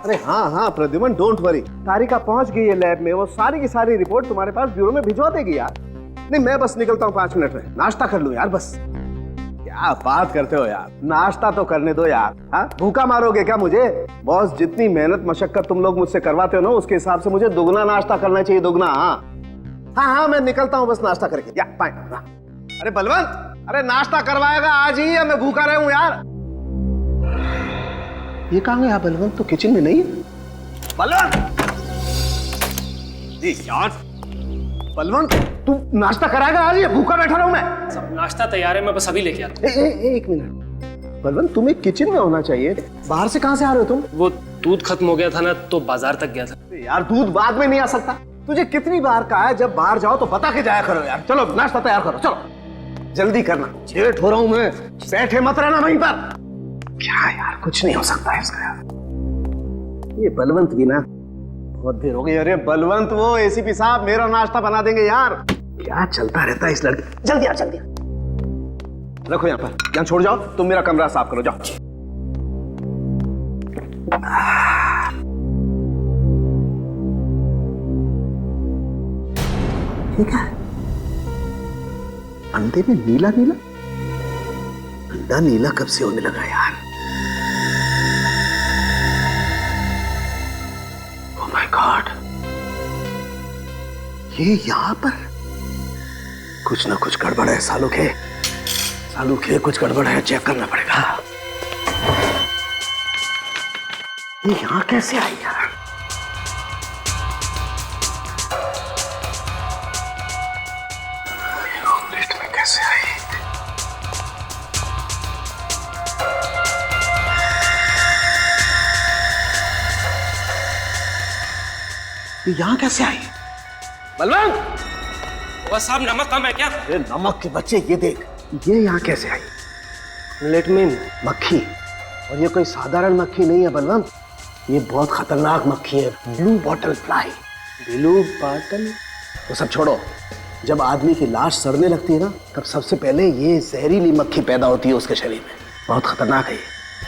अरे हाँ हाँ प्रद्युमन, डोंट वरी, तारिका पहुंच गई है लैब में, वो सारी की सारी रिपोर्ट तुम्हारे पास ब्यूरो में भिजवा देगी यार। नहीं मैं बस निकलता हूँ 5 मिनट में, नाश्ता कर लूँ यार बस। क्या बात करते हो यार, नाश्ता तो करने दो यार। हाँ भूखा मारोगे क्या मुझे? बॉस जितनी मेहनत मशक्कत तुम लोग मुझसे करवाते हो ना, उसके हिसाब से मुझे दुगना नाश्ता करना चाहिए, दुगना। हाँ हाँ मैं निकलता हूँ बस नाश्ता करके। या अरे बलवंत, अरे नाश्ता करवाएगा आज ही या मैं भूखा रहा हूँ यार? ये कहाँ गया बलवंत? तो किचन में नहीं है। बलवंत जी यार, बलवंत तू नाश्ता कराएगा आज या भूखा बैठा रहूं मैं? सब नाश्ता तैयार है, मैं बस अभी लेके आता हूं। एक मिनट बलवंत, तुम्हें किचन में होना चाहिए, बाहर से कहां से आ रहे हो तुम? वो दूध खत्म हो गया था ना, तो बाजार तक गया था। यार दूध बाद में नहीं आ सकता? तुझे कितनी बार कहा है जब बाहर जाओ तो बता के जाया करो यार। चलो नाश्ता तैयार करो, चलो जल्दी करना, लेट हो रहा हूं मैं। बैठे मत रहना वहीं पर। क्या यार, कुछ नहीं हो सकता है इसका यार। ये बलवंत भी ना बहुत देर हो गई। अरे बलवंत, वो एसीपी साहब मेरा नाश्ता बना देंगे यार। क्या चलता रहता है इस लड़के। जल्दी आ, जल्दी रखो यहाँ पर, यहाँ छोड़ जाओ, तुम मेरा कमरा साफ करो, जाओ। ठीक है, अंडे में नीला नीला, अंडा नीला कब से होने लगा यार? ओह माय गॉड, ये यहां पर कुछ ना कुछ गड़बड़ है। सालू के कुछ गड़बड़ है, चेक करना पड़ेगा। ये यहां कैसे आई यार? ऑमलेट में कैसे आई? ये यहां कैसे आई? बलवंत, वो साहब नमक कम है क्या? अरे नमक के बच्चे, ये देख, ये यहाँ कैसे आई? ऑमलेट में मक्खी, और ये कोई साधारण मक्खी नहीं है बलवंत, ये बहुत खतरनाक मक्खी है, blue bottle fly. Blue bottle? वो सब छोड़ो, जब आदमी की लाश सड़ने लगती है ना, तब सबसे पहले ये जहरीली मक्खी पैदा होती है उसके शरीर में, बहुत खतरनाक है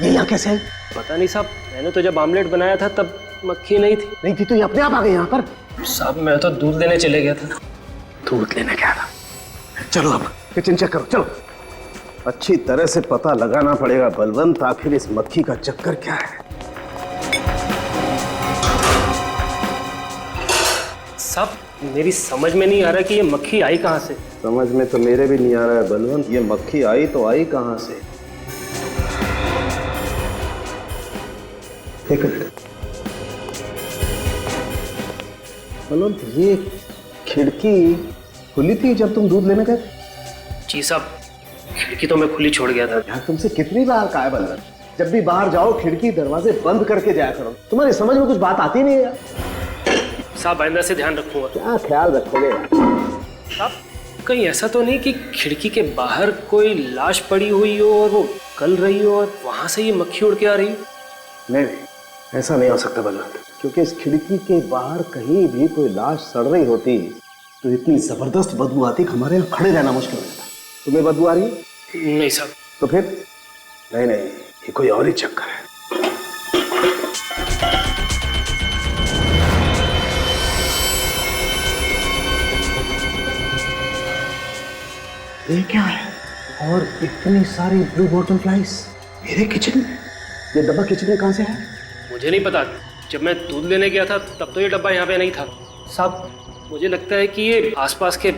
ये यहाँ कैसे आई? पता नहीं साहब, मैंने तो जब आमलेट बनाया था तब मक्खी नहीं थी। नहीं थी तो ये अपने आप आ गई यहाँ पर? साहब मैं तो दूध लेने चले गया था। दूध लेने गया था? चलो अब किचन चेक करो, चलो। अच्छी तरह से पता लगाना पड़ेगा बलवंत, आखिर इस मक्खी का चक्कर क्या है। साहब मेरी समझ में नहीं आ रहा कि ये मक्खी आई कहाँ से। समझ में तो मेरे भी नहीं आ रहा है बलवंत, ये मक्खी आई तो आई कहाँ से? एक मिनट बलवंत, ये खिड़की खुली थी जब तुम दूध लेने गए? जी साहब, खिड़की तो मैं खुली छोड़ गया था। यार तुमसे कितनी बार कहा है बलवंत, जब भी बाहर जाओ खिड़की दरवाजे बंद करके जाया करो। तुम्हारी समझ में कुछ बात आती नहीं है यार। साहब आइंदा से ध्यान रखूंगा। क्या ख्याल रखोगे यार? साहब कहीं ऐसा तो नहीं कि खिड़की के बाहर कोई लाश पड़ी हुई हो और वो गल रही हो और वहां से ये मक्खी उड़ के आ रही हो? नहीं, ऐसा नहीं हो सकता बलवंत, क्योंकि इस खिड़की के बाहर कहीं भी कोई लाश सड़ रही होती तो इतनी जबरदस्त बदबू आती कि हमारे यहाँ खड़े रहना मुश्किल हो जाता। तुम्हें बदबू आ रही है? नहीं साहब। तो फिर? नहीं, ये कोई और ही चक्कर है। ये क्या है? और इतनी सारी ब्लू बॉटल फ्लाइज मेरे किचन में? ये डब्बा किचन में कहां से है? मुझे नहीं पता, जब मैं दूध लेने गया था तब तो ये डब्बा यहाँ पे नहीं था। साहब मुझे लगता है कि ये आसपास के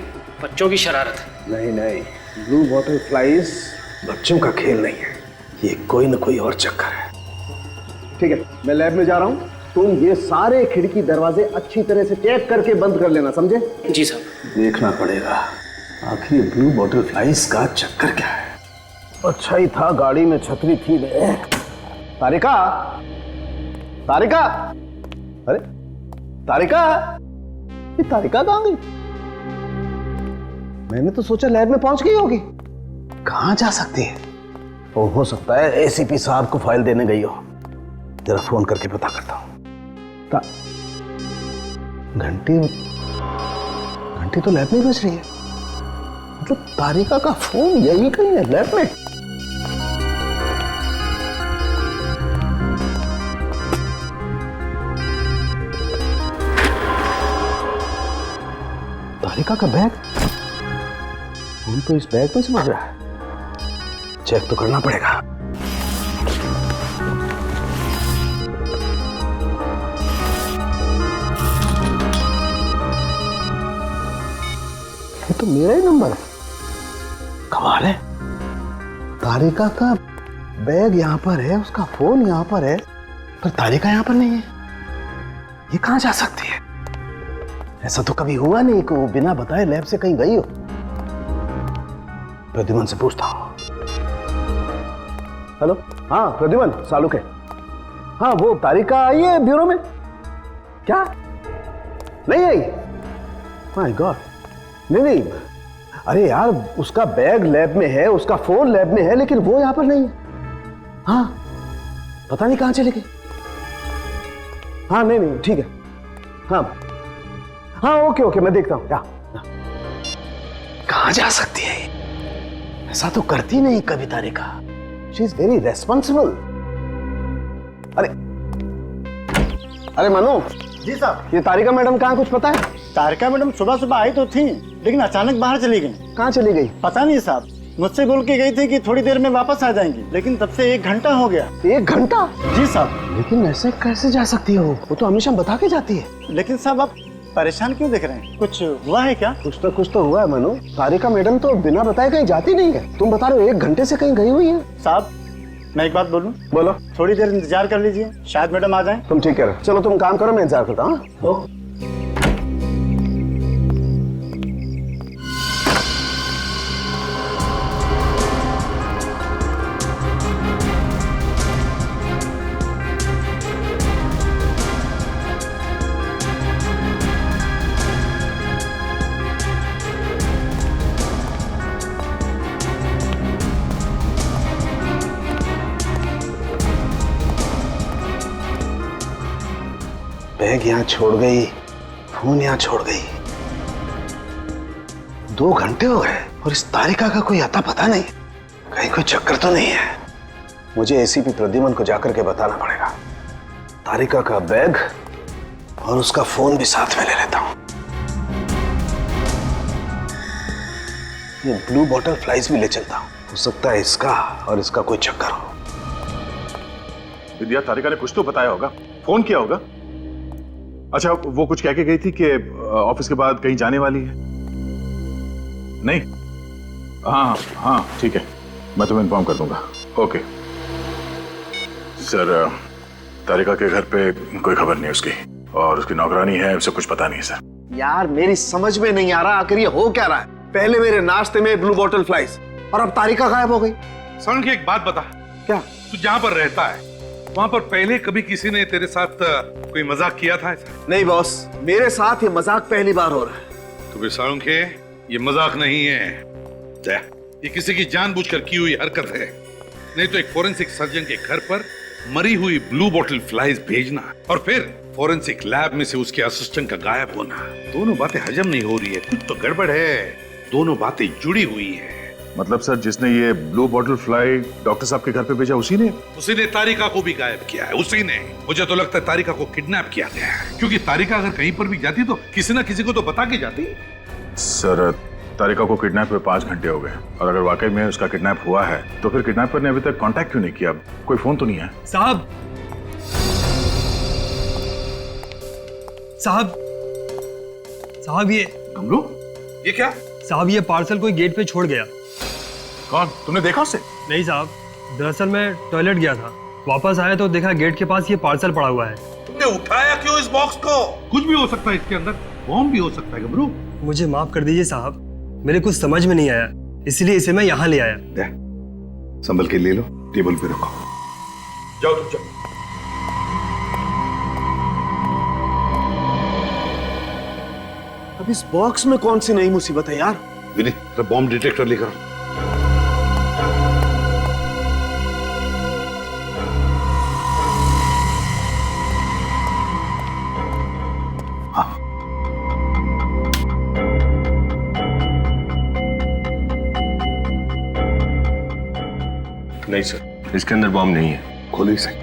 बच्चों की शरारत है। नहीं, ब्लू बॉटल फ्लाइज बच्चों का खेल नहीं है, ये कोई ना कोई और चक्कर है। ठीक है, मैं लैब में जा रहा हूँ, तुम ये सारे खिड़की दरवाजे अच्छी तरह से चेक करके बंद कर लेना, समझे? जी साहब। देखना पड़ेगा आखिर ब्लू बॉटल फ्लाइज का चक्कर क्या है। अच्छा ही था गाड़ी में छतरी थी। तारिका, अरे तारिका, ये तारिका कहाँ गई? मैंने तो सोचा लैब में पहुंच गई होगी। कहां जा सकती है? हो सकता है एसीपी साहब को फाइल देने गई हो। जरा फोन करके पता करता हूं। घंटी तो लैब में बज रही है, मतलब तारिका का फोन यही कहीं है लैब में। तारिका का बैग? फोन तो इस बैग में समझ रहा है, चेक तो करना पड़ेगा। ये तो मेरा ही नंबर है। कमाल है, तारिका का बैग यहां पर है, उसका फोन यहां पर है, पर तारिका यहां पर नहीं है। ये कहां जा सकती है? ऐसा तो कभी हुआ नहीं कि वो बिना बताए लैब से कहीं गई हो। प्रद्युमन से पूछता हूं। हेलो, हाँ प्रद्युमन, सालुक है। हाँ, वो तारिका आई है ब्यूरो में? क्या नहीं आई? माय गॉड, नहीं, अरे यार, उसका बैग लैब में है, उसका फोन लैब में है, लेकिन वो यहां पर नहीं है। हाँ, पता नहीं कहां चली गई। हाँ नहीं, ठीक है। हाँ, ओके, मैं देखता हूं। कहां जा सकती है? ऐसा तो करती नहीं कभी Tarika. She is very responsible. अरे मनु। जी साहब। ये तारिका मैडम कहाँ, कुछ पता है? तारिका मैडम सुबह आई तो थी, लेकिन अचानक बाहर चली गई। कहाँ चली गई? पता नहीं साहब, मुझसे बोल के गई थी कि थोड़ी देर में वापस आ जाएंगी, लेकिन तब से 1 घंटा हो गया। 1 घंटा? जी साहब। लेकिन ऐसे कैसे जा सकती हो? वो तो हमेशा बता के जाती है। लेकिन साहब, आप परेशान क्यों दिख रहे हैं? कुछ हुआ है क्या? कुछ तो हुआ है मनु। तारिका मैडम तो बिना बताए कहीं जाती नहीं है। तुम बता रहे हो 1 घंटे से कहीं गई हुई है। साहब, मैं एक बात बोलूं? बोलो। थोड़ी देर इंतजार कर लीजिए, शायद मैडम आ जाए। तुम ठीक कह रहे हो। चलो तुम काम करो, मैं इंतजार करता हूँ। बैग यहाँ छोड़ गई, फोन यहाँ छोड़ गई। 2 घंटे हो गए और इस तारिका का कोई अता पता नहीं। कहीं कोई चक्कर तो नहीं है। मुझे एसीपी प्रद्युमन को जाकर के बताना पड़ेगा। तारिका का बैग और उसका फोन भी साथ में ले लेता हूं। ये ब्लू बॉटल फ्लाइज भी ले चलता हूं। हो सकता है इसका और इसका कोई चक्कर हो। विद्या, तारिका ने कुछ तो बताया होगा, फोन किया होगा। अच्छा, वो कुछ कह के गई थी कि ऑफिस के बाद कहीं जाने वाली है? नहीं? हाँ, ठीक है, मैं तुम्हें इन्फॉर्म कर दूंगा। ओके सर, तारिका के घर पे कोई खबर नहीं उसकी, और उसकी नौकरानी है, उसे कुछ पता नहीं है सर। यार, मेरी समझ में नहीं आ रहा आखिर ये हो क्या रहा है। पहले मेरे नाश्ते में ब्लू बॉटल फ्लाइज, और अब तारिका गायब हो गई। सरण की एक बात बता। क्या? तू जहाँ पर रहता है वहाँ पर पहले कभी किसी ने तेरे साथ कोई मजाक किया था ऐसा? नहीं बॉस, मेरे साथ ये मजाक पहली बार हो रहा है। तो फिर सरण के ये मजाक नहीं है, ये किसी की जानबूझकर की हुई हरकत है। नहीं तो एक फोरेंसिक सर्जन के घर पर मरी हुई ब्लू बॉटल फ्लाइज भेजना और फिर फोरेंसिक लैब में से उसके असिस्टेंट का गायब होना, दोनों बातें हजम नहीं हो रही है। कुछ तो गड़बड़ है, दोनों बातें जुड़ी हुई है। मतलब सर, जिसने ये ब्लू बॉटल फ्लाई डॉक्टर साहब के घर पे भेजा उसी ने तारिका को भी गायब किया है। उसी ने, मुझे तो लगता है तारिका को किडनैप किया गया है, क्योंकि तारिका अगर कहीं पर भी जाती तो किसी ना किसी को तो बता के जाती। सर, तारिका को किडनैप हुए 5 घंटे हो गए, और अगर वाकई में उसका किडनैप हुआ है तो फिर किडनैपर ने अभी तक कांटेक्ट क्यों नहीं किया? कोई फोन तो नहीं है? साहब ये कमलू, ये क्या? साहब, ये पार्सल कोई गेट पे छोड़ गया। कौन? तुमने देखा उसे? नहीं साहब, दरअसल मैं टॉयलेट गया था, वापस आया तो देखा गेट के पास ये पार्सल पड़ा हुआ है। तुमने उठाया क्यों इस बॉक्स को? कुछ भी हो सकता है इसके अंदर, बॉम्ब भी हो सकता है कमलू। मुझे माफ कर दीजिए साहब, मेरे कुछ समझ में नहीं आया, इसलिए इसे मैं यहाँ ले आया। संभल के ले लो, टेबल पे रखो। जाओ तुम जाओ। अब इस बॉक्स में कौन सी नई मुसीबत है यार? विनीत, बॉम्ब डिटेक्टर लेकर आओ। हाँ, नहीं सर, इसके अंदर बॉम्ब नहीं है। खोलो इसे।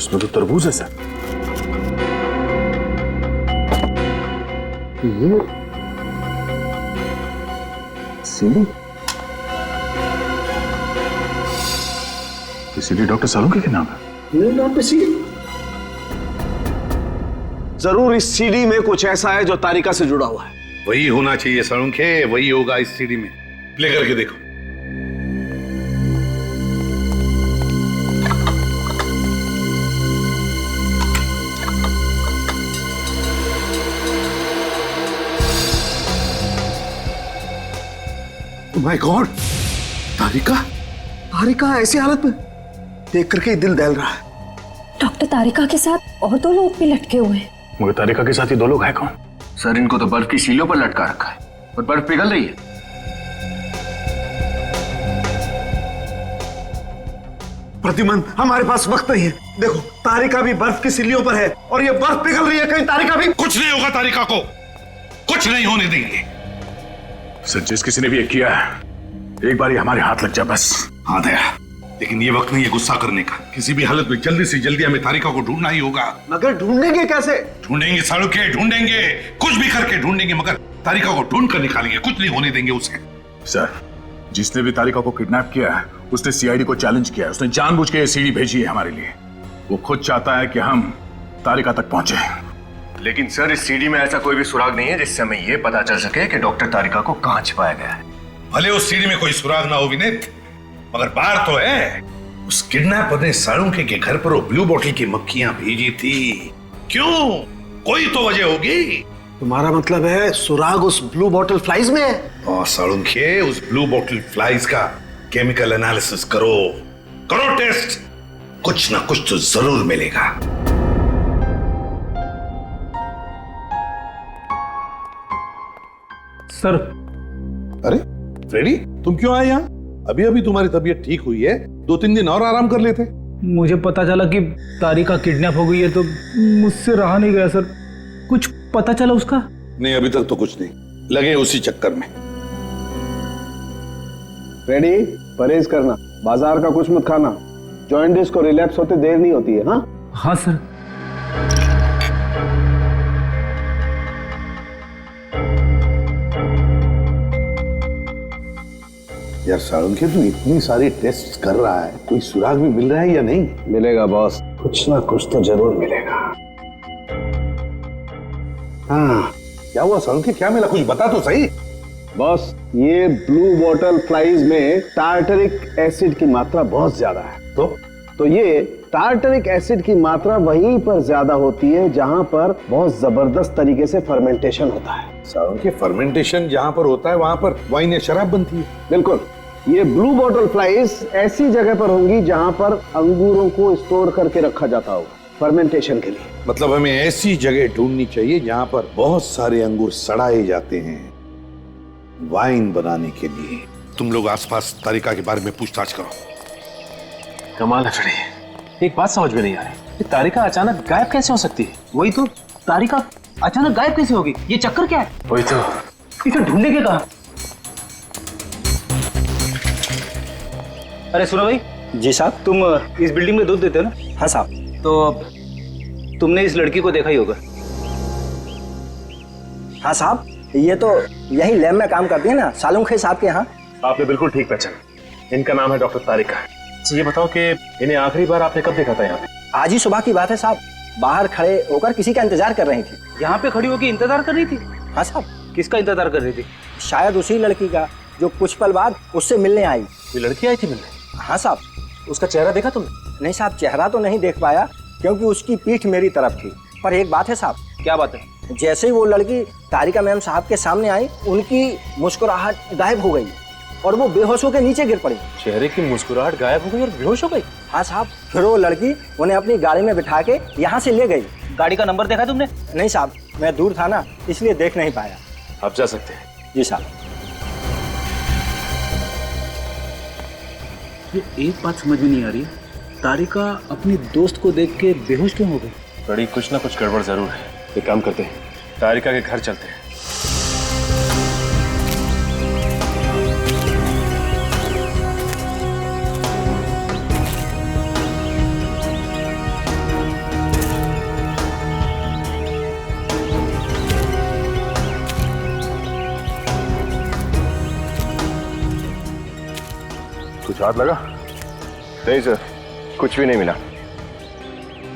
इसमें तो तरबूज है सर। ये सीढ़ी इसीलिए डॉक्टर सालुंखे के नाम है। मेरे नाम पे सीढ़ी? जरूर इस सीढ़ी में कुछ ऐसा है जो तारिका से जुड़ा हुआ है। वही होना चाहिए सालुंखे, वही होगा इस सीढ़ी में। प्ले करके देखो। माय गॉड, तारिका! तारिका ऐसी हालत में देख करके ही दिल दहल रहा है। डॉक्टर तारिका के साथ और 2 लोग भी लटके हुए हैं। मगर तारिका के साथ ये 2 लोग हैं कौन? सर इनको तो बर्फ की सीलों पर लटका रखा है और बर्फ पिघल रही है। प्रतिमन, हमारे पास वक्त नहीं है। देखो, तारिका भी बर्फ की सिल्लियों पर है और ये बर्फ पिघल रही है, कहीं तारिका भी। कुछ नहीं होगा तारिका को, कुछ नहीं होने देंगे। सर जिस किसी ने भी ये किया है, एक बार ही हमारे हाथ लग जाए बस। हाँ दया, लेकिन ये वक्त नहीं है गुस्सा करने का। किसी भी हालत में जल्दी से जल्दी हमें तारिका को ढूंढना ही होगा। मगर ढूंढेंगे कैसे? ढूंढेंगे सालुंखे, ढूंढेंगे, कुछ भी करके ढूंढेंगे, मगर तारिका को ढूंढ कर निकालेंगे। कुछ नहीं होने देंगे उसे। सर जिसने भी तारिका को किडनैप किया है, उसने सीआईडी को चैलेंज किया है। उसने जानबूझ के ये सीढ़ी भेजी है हमारे लिए। वो खुद चाहता है कि हम तारिका तक पहुंचे। लेकिन सर इस सीढ़ी में ऐसा कोई भी सुराग नहीं है जिससे हमें ये पता चल सके कि डॉक्टर तारिका को कहाँ छिपाया गया है। भले उस सीढ़ी में कोई सुराग ना हो विनीत, मगर बात तो है, उस किडनैपर ने सालुंखे के घर पर वो ब्लू बॉटल की मक्खियां भेजी थी। क्यों? कोई तो वजह होगी। तुम्हारा मतलब है सुराग उस ब्लू बॉटल फ्लाइज में है? और सालुंखे, उस ब्लू बॉटल फ्लाइज का केमिकल एनालिसिस करो, करो टेस्ट, कुछ ना कुछ तो जरूर मिलेगा। सर अरे फ्रेडी, तुम क्यों आए यहाँ? अभी अभी तुम्हारी तबीयत ठीक हुई है, 2-3 दिन और आराम कर लेते। मुझे पता चला कि तारिका किडनैप हो गई है तो मुझसे रहा नहीं गया सर। कुछ पता चला उसका? नहीं, अभी तक तो कुछ नहीं, लगे उसी चक्कर में। रेडी, परहेज करना, बाजार का कुछ मत खाना। जॉइंटिस को रिलैप्स होते देर नहीं होती है। हाँ हाँ सर। यार सालुंखे, तू इतनी सारी टेस्ट कर रहा है, कोई सुराग भी मिल रहा है या नहीं? मिलेगा बॉस, कुछ ना कुछ तो जरूर मिलेगा। हाँ, क्या हुआ सालुंखे, क्या मिला? कुछ बता तो सही। बॉस, ये ब्लू बॉटल फ्लाइज में टार्टरिक एसिड की मात्रा बहुत ज्यादा है। तो ये टार्टरिक एसिड की मात्रा वहीं पर ज्यादा होती है जहां पर बहुत जबरदस्त तरीके से फर्मेंटेशन होता है। सालुंखे, फर्मेंटेशन जहां पर होता है वहां पर वाइन या शराब बनती है। बिल्कुल, ये ब्लू बॉटल फ्लाइज ऐसी जगह पर होंगी जहां पर अंगूरों को स्टोर करके रखा जाता होगा फर्मेंटेशन के लिए। मतलब हमें ऐसी जगह ढूंढनी चाहिए जहां पर बहुत सारे अंगूर सड़ाए जाते हैं वाइन बनाने के लिए। तुम लोग आसपास तारिका के बारे में पूछताछ करो। कमाल है फ्रेडी, एक बात समझ में नहीं आ रही, तारिका अचानक गायब कैसे हो सकती है? वही तो, तारिका अचानक गायब कैसे होगी? ये चक्कर क्या है? वही तो। इसे ढूंढने के कहा? अरे सुनो भाई। जी साहब। तुम इस बिल्डिंग में दूध देते हो ना? हाँ साहब। तो तुमने इस लड़की को देखा ही होगा। हाँ साहब, ये तो यही लैब में काम करती है ना, सालुंखे साहब के यहाँ। आपने बिल्कुल ठीक पहचाना, इनका नाम है डॉक्टर तारिका। ये बताओ कि इन्हें आखिरी बार आपने कब देखा था यहाँ पे? आज ही सुबह की बात है साहब, बाहर खड़े होकर किसी का इंतजार कर रही थी। यहाँ पे खड़ी होकर इंतजार कर रही थी? हाँ साहब। किसका इंतजार कर रही थी? शायद उसी लड़की का जो कुछ पल बाद उससे मिलने आई। कोई लड़की आई थी मिलने? हाँ साहब। उसका चेहरा देखा तुमने? नहीं साहब, चेहरा तो नहीं देख पाया क्योंकि उसकी पीठ मेरी तरफ थी। पर एक बात है साहब। क्या बात है? जैसे ही वो लड़की तारिका मैम साहब के सामने आई, उनकी मुस्कुराहट गायब हो गई और वो बेहोश होकर नीचे गिर पड़ी। चेहरे की मुस्कुराहट गायब हो गई और बेहोश हो गई? हाँ साहब। फिर वो लड़की उन्हें अपनी गाड़ी में बिठा के यहाँ से ले गई। गाड़ी का नंबर देखा तुमने? नहीं साहब, मैं दूर था ना, इसलिए देख नहीं पाया। आप जा सकते हैं। जी साहब। ये एक बात समझ में नहीं आ रही, तारिका अपने दोस्त को देख के बेहोश क्यों हो गई? बड़ी कुछ ना कुछ गड़बड़ जरूर है। एक काम करते हैं, तारिका के घर चलते हैं। कुछ हाथ लगा? नहीं सर, कुछ भी नहीं मिला।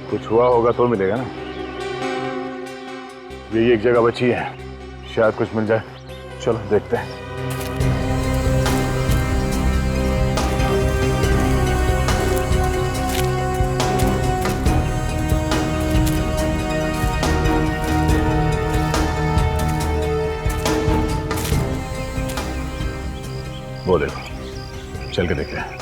कुछ हुआ होगा तो मिलेगा ना। यही एक जगह बची है, शायद कुछ मिल जाए। चलो देखते हैं। वो देखो, चल के देखते हैं।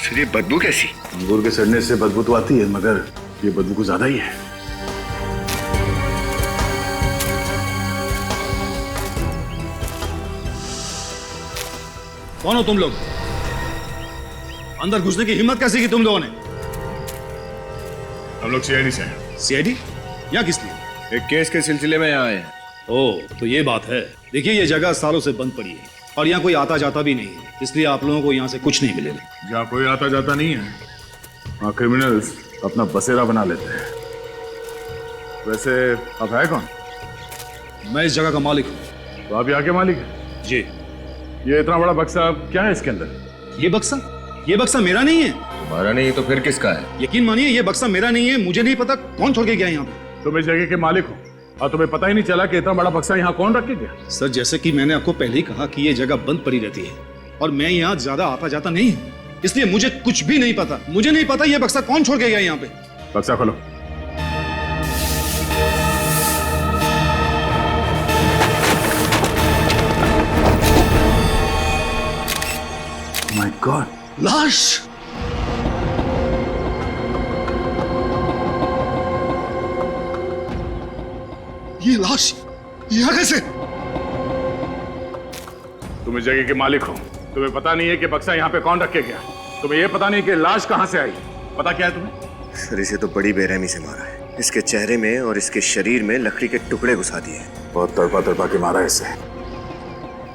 ये बदबू कैसी? अंगूर के सड़ने से बदबू तो आती है, मगर ये बदबू कुछ ज्यादा ही है। कौन हो तुम लोग? अंदर घुसने की हिम्मत कैसी की तुम लोगों ने? हम लोग सीआईडी से हैं। सीआईडी? यहाँ किस लिए? एक केस के सिलसिले में यहाँ आए हैं। ओह, तो ये बात है। देखिए, ये जगह सालों से बंद पड़ी है और यहाँ कोई आता जाता भी नहीं है, इसलिए आप लोगों को यहाँ से कुछ नहीं मिलेगा। जहाँ कोई आता जाता नहीं है, वहाँ क्रिमिनल्स अपना बसेरा बना लेते हैं। वैसे अब है कौन? मैं इस जगह का मालिक हूँ। तो आप यहाँ के मालिक हैं? जी। ये इतना बड़ा बक्सा क्या है इसके अंदर? ये बक्सा मेरा नहीं है। तुम्हारा नहीं तो फिर किसका है? यकीन मानिए, ये बक्सा मेरा नहीं है। मुझे नहीं पता कौन छोड़ के गया यहाँ पे। तुम इस जगह के मालिक हो और तुम्हें पता ही नहीं चला कि इतना बड़ा बक्सा यहाँ कौन रख के गया? सर, जैसे कि मैंने आपको पहले ही कहा कि ये जगह बंद पड़ी रहती है और मैं यहाँ ज्यादा आता जाता नहीं हूँ, इसलिए मुझे कुछ भी नहीं पता। मुझे नहीं पता ये बक्सा कौन छोड़ के गया यहाँ पे। बक्सा खोलो। माय गॉड, लाश! ये लाश यहाँ कैसे? तुम इस जगह के मालिक हो, तुम्हें पता नहीं है कि बक्सा यहाँ पे कौन रख के गया? तुम्हें यह पता नहीं कि लाश कहाँ से आई? पता क्या है तुम्हें? सर, इसे तो बड़ी बेरहमी से मारा है। इसके चेहरे में और इसके शरीर में लकड़ी के टुकड़े घुसा दिए। बहुत तड़पा तड़पा के मारा है इसे।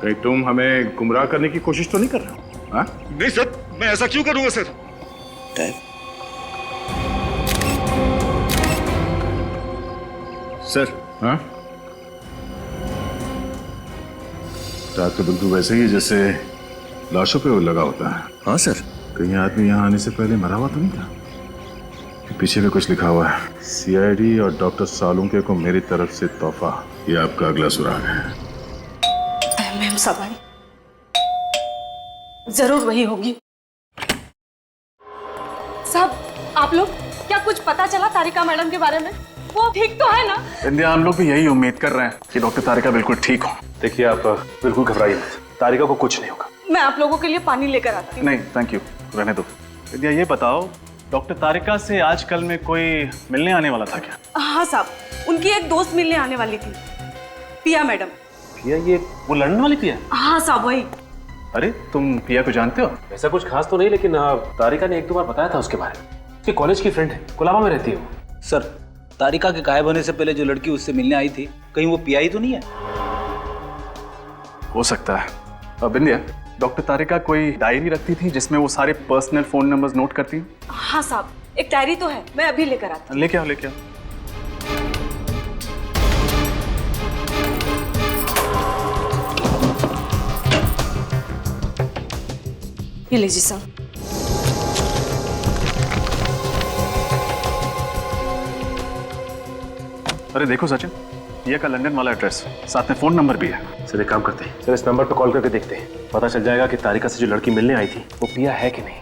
कहीं तुम हमें गुमराह करने की कोशिश तो नहीं कर रहे हो? हाँ? नहीं सर, मैं ऐसा क्यों करूंगा सर? सर, हाँ? रात तो बिल्कुल वैसे ही जैसे लाशों पे लगा होता है। हाँ सर। कहीं आदमी यहाँ आने से पहले मरा हुआ तो नहीं था? पीछे में कुछ लिखा हुआ है, सीआईडी और डॉक्टर सालुंके को मेरी तरफ से तोहफा। ये आपका अगला सुराग है। मैम साहब, जरूर वही होगी। साहब, आप लोग क्या कुछ पता चला तारिका मैडम के बारे में? वो ठीक तो है ना? इंडिया, हम लोग भी यही उम्मीद कर रहे हैं कि डॉक्टर तारिका बिल्कुल ठीक हो। देखिए, आप बिल्कुल घबराइए मत, तारिका को कुछ नहीं होगा। मैं आप लोगों के लिए पानी लेकर आती हूँ। नहीं, थैंक यू, रहने दो। इंडिया, ये बताओ, डॉक्टर तारिका से आजकल में कोई मिलने आने वाला था क्या? हाँ साहब, उनकी एक दोस्त मिलने आने वाली थी, पिया मैडम। पिया? ये वो लंदन वाली पिया? हाँ साहब, वही। अरे, तुम पिया को जानते हो? ऐसा कुछ खास तो नहीं, लेकिन तारिका ने एक दो बार बताया था उसके बारे में। उसके कॉलेज की फ्रेंड है, कोलाबा में रहती है वो। सर, तारिका के गायब होने से पहले जो लड़की उससे मिलने आई थी, कहीं वो पिया ही तो नहीं है? हो सकता है। अब इंडिया, डॉक्टर तारिका कोई डायरी रखती थी जिसमें वो सारे पर्सनल फोन नंबर्स नोट करती है? हाँ साहब, एक डायरी तो है, मैं अभी लेकर आती हूँ। लेके आओ, लेके आओ। ये लीजिए साहब। अरे देखो सचिन, पिया का लंदन वाला एड्रेस, साथ में फोन नंबर भी है। सर, एक काम करते हैं, सर इस नंबर पर कॉल करके देखते हैं, पता चल जाएगा कि तारिका से जो लड़की मिलने आई थी वो पिया है कि नहीं।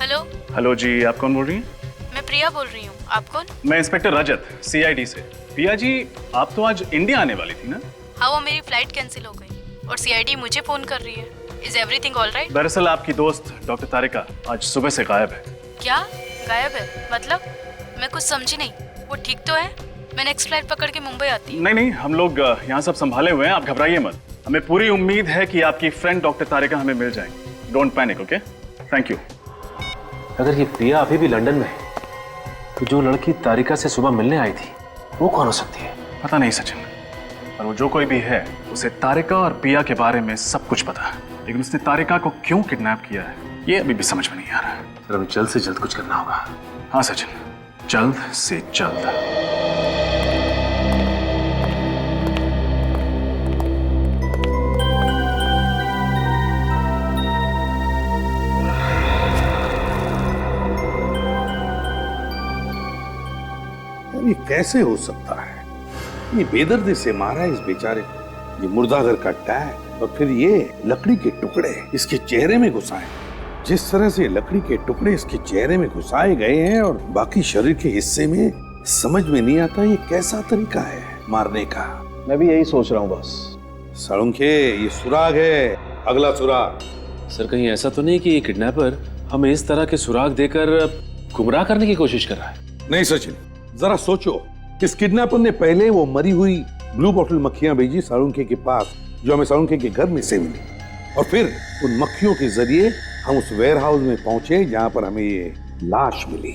हेलो। हेलो जी, आप कौन बोल रही हैं? मैं प्रिया बोल रही हूँ, आप कौन? मैं इंस्पेक्टर रजत, सीआईडी से। पिया जी, आप तो आज इंडिया आने वाली थी ना? हाँ, वो मेरी फ्लाइट कैंसिल हो गई और सीआईडी मुझे फोन कर रही है। Is everything all right? दरअसल आपकी दोस्त डॉक्टर तारिका आज सुबह से गायब है। क्या गायब है? मतलब मैं कुछ समझी नहीं। वो ठीक तो है? मैं नेक्स्ट फ्लाइट पकड़ के मुंबई आती हूँ। नहीं, हम लोग यहाँ सब संभाले हुए हैं, आप घबराइए मत। हमें पूरी उम्मीद है कि आपकी फ्रेंड डॉक्टर तारिका हमें मिल जाएंगी। Don't panic, okay? Thank you. अगर ये प्रिया अभी भी लंदन में है, तो जो लड़की तारिका से सुबह मिलने आई थी वो कौन हो सकती है? पता नहीं सचिन, और वो जो कोई भी है, उसे तारिका और पिया के बारे में सब कुछ पता है। लेकिन उसने तारिका को क्यों किडनैप किया है ये अभी भी समझ में नहीं आ रहा है। सर हमें जल्द से जल्द कुछ करना होगा। हाँ सचिन, जल्द से जल्द। ये कैसे हो सकता है? ये बेदर्दी से मारा है इस बेचारे को, ये मुर्दाघर का टैग और फिर ये लकड़ी के टुकड़े इसके चेहरे में घुसाए। जिस तरह से लकड़ी के टुकड़े इसके चेहरे में घुसाए गए हैं और बाकी शरीर के हिस्से में, समझ में नहीं आता ये कैसा तरीका है मारने का। मैं भी यही सोच रहा हूँ बस। साळुंखे, ये सुराग है, अगला सुराग। सर कहीं ऐसा तो नहीं कि ये किडनैपर हमें इस तरह के सुराग देकर गुमराह करने की कोशिश कर रहा है? नहीं सचिन, जरा सोचो, इस किडनैपर ने पहले वो मरी हुई ब्लू बॉटल मक्खियां भेजी साळुंखे के पास, जो हमें साळुंखे के घर में से मिली, और फिर उन मक्खियों के जरिए हम उस वेयर हाउस में पहुंचे जहां पर हमें ये लाश मिली।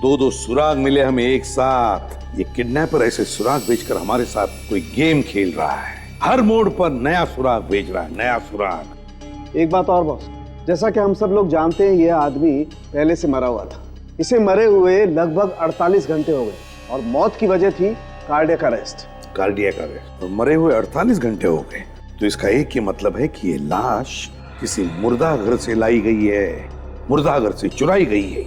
दो सुराग मिले हमें एक साथ। ये किडनैपर ऐसे सुराग बेचकर हमारे साथ कोई गेम खेल रहा है। हर मोड़ पर नया सुराग बेच रहा है, नया सुराग। एक बात और बॉस, जैसा कि हम सब लोग जानते हैं, ये आदमी पहले से मरा हुआ था। इसे मरे हुए लगभग 48 घंटे हो गए और मौत की वजह थी कार्डियक अरेस्ट। कार्डियक अरेस्ट और मरे हुए 48 घंटे हो गए, तो इसका एक ही मतलब है कि ये लाश किसी मुर्दाघर से लाई गई है, मुर्दाघर से चुराई गई है।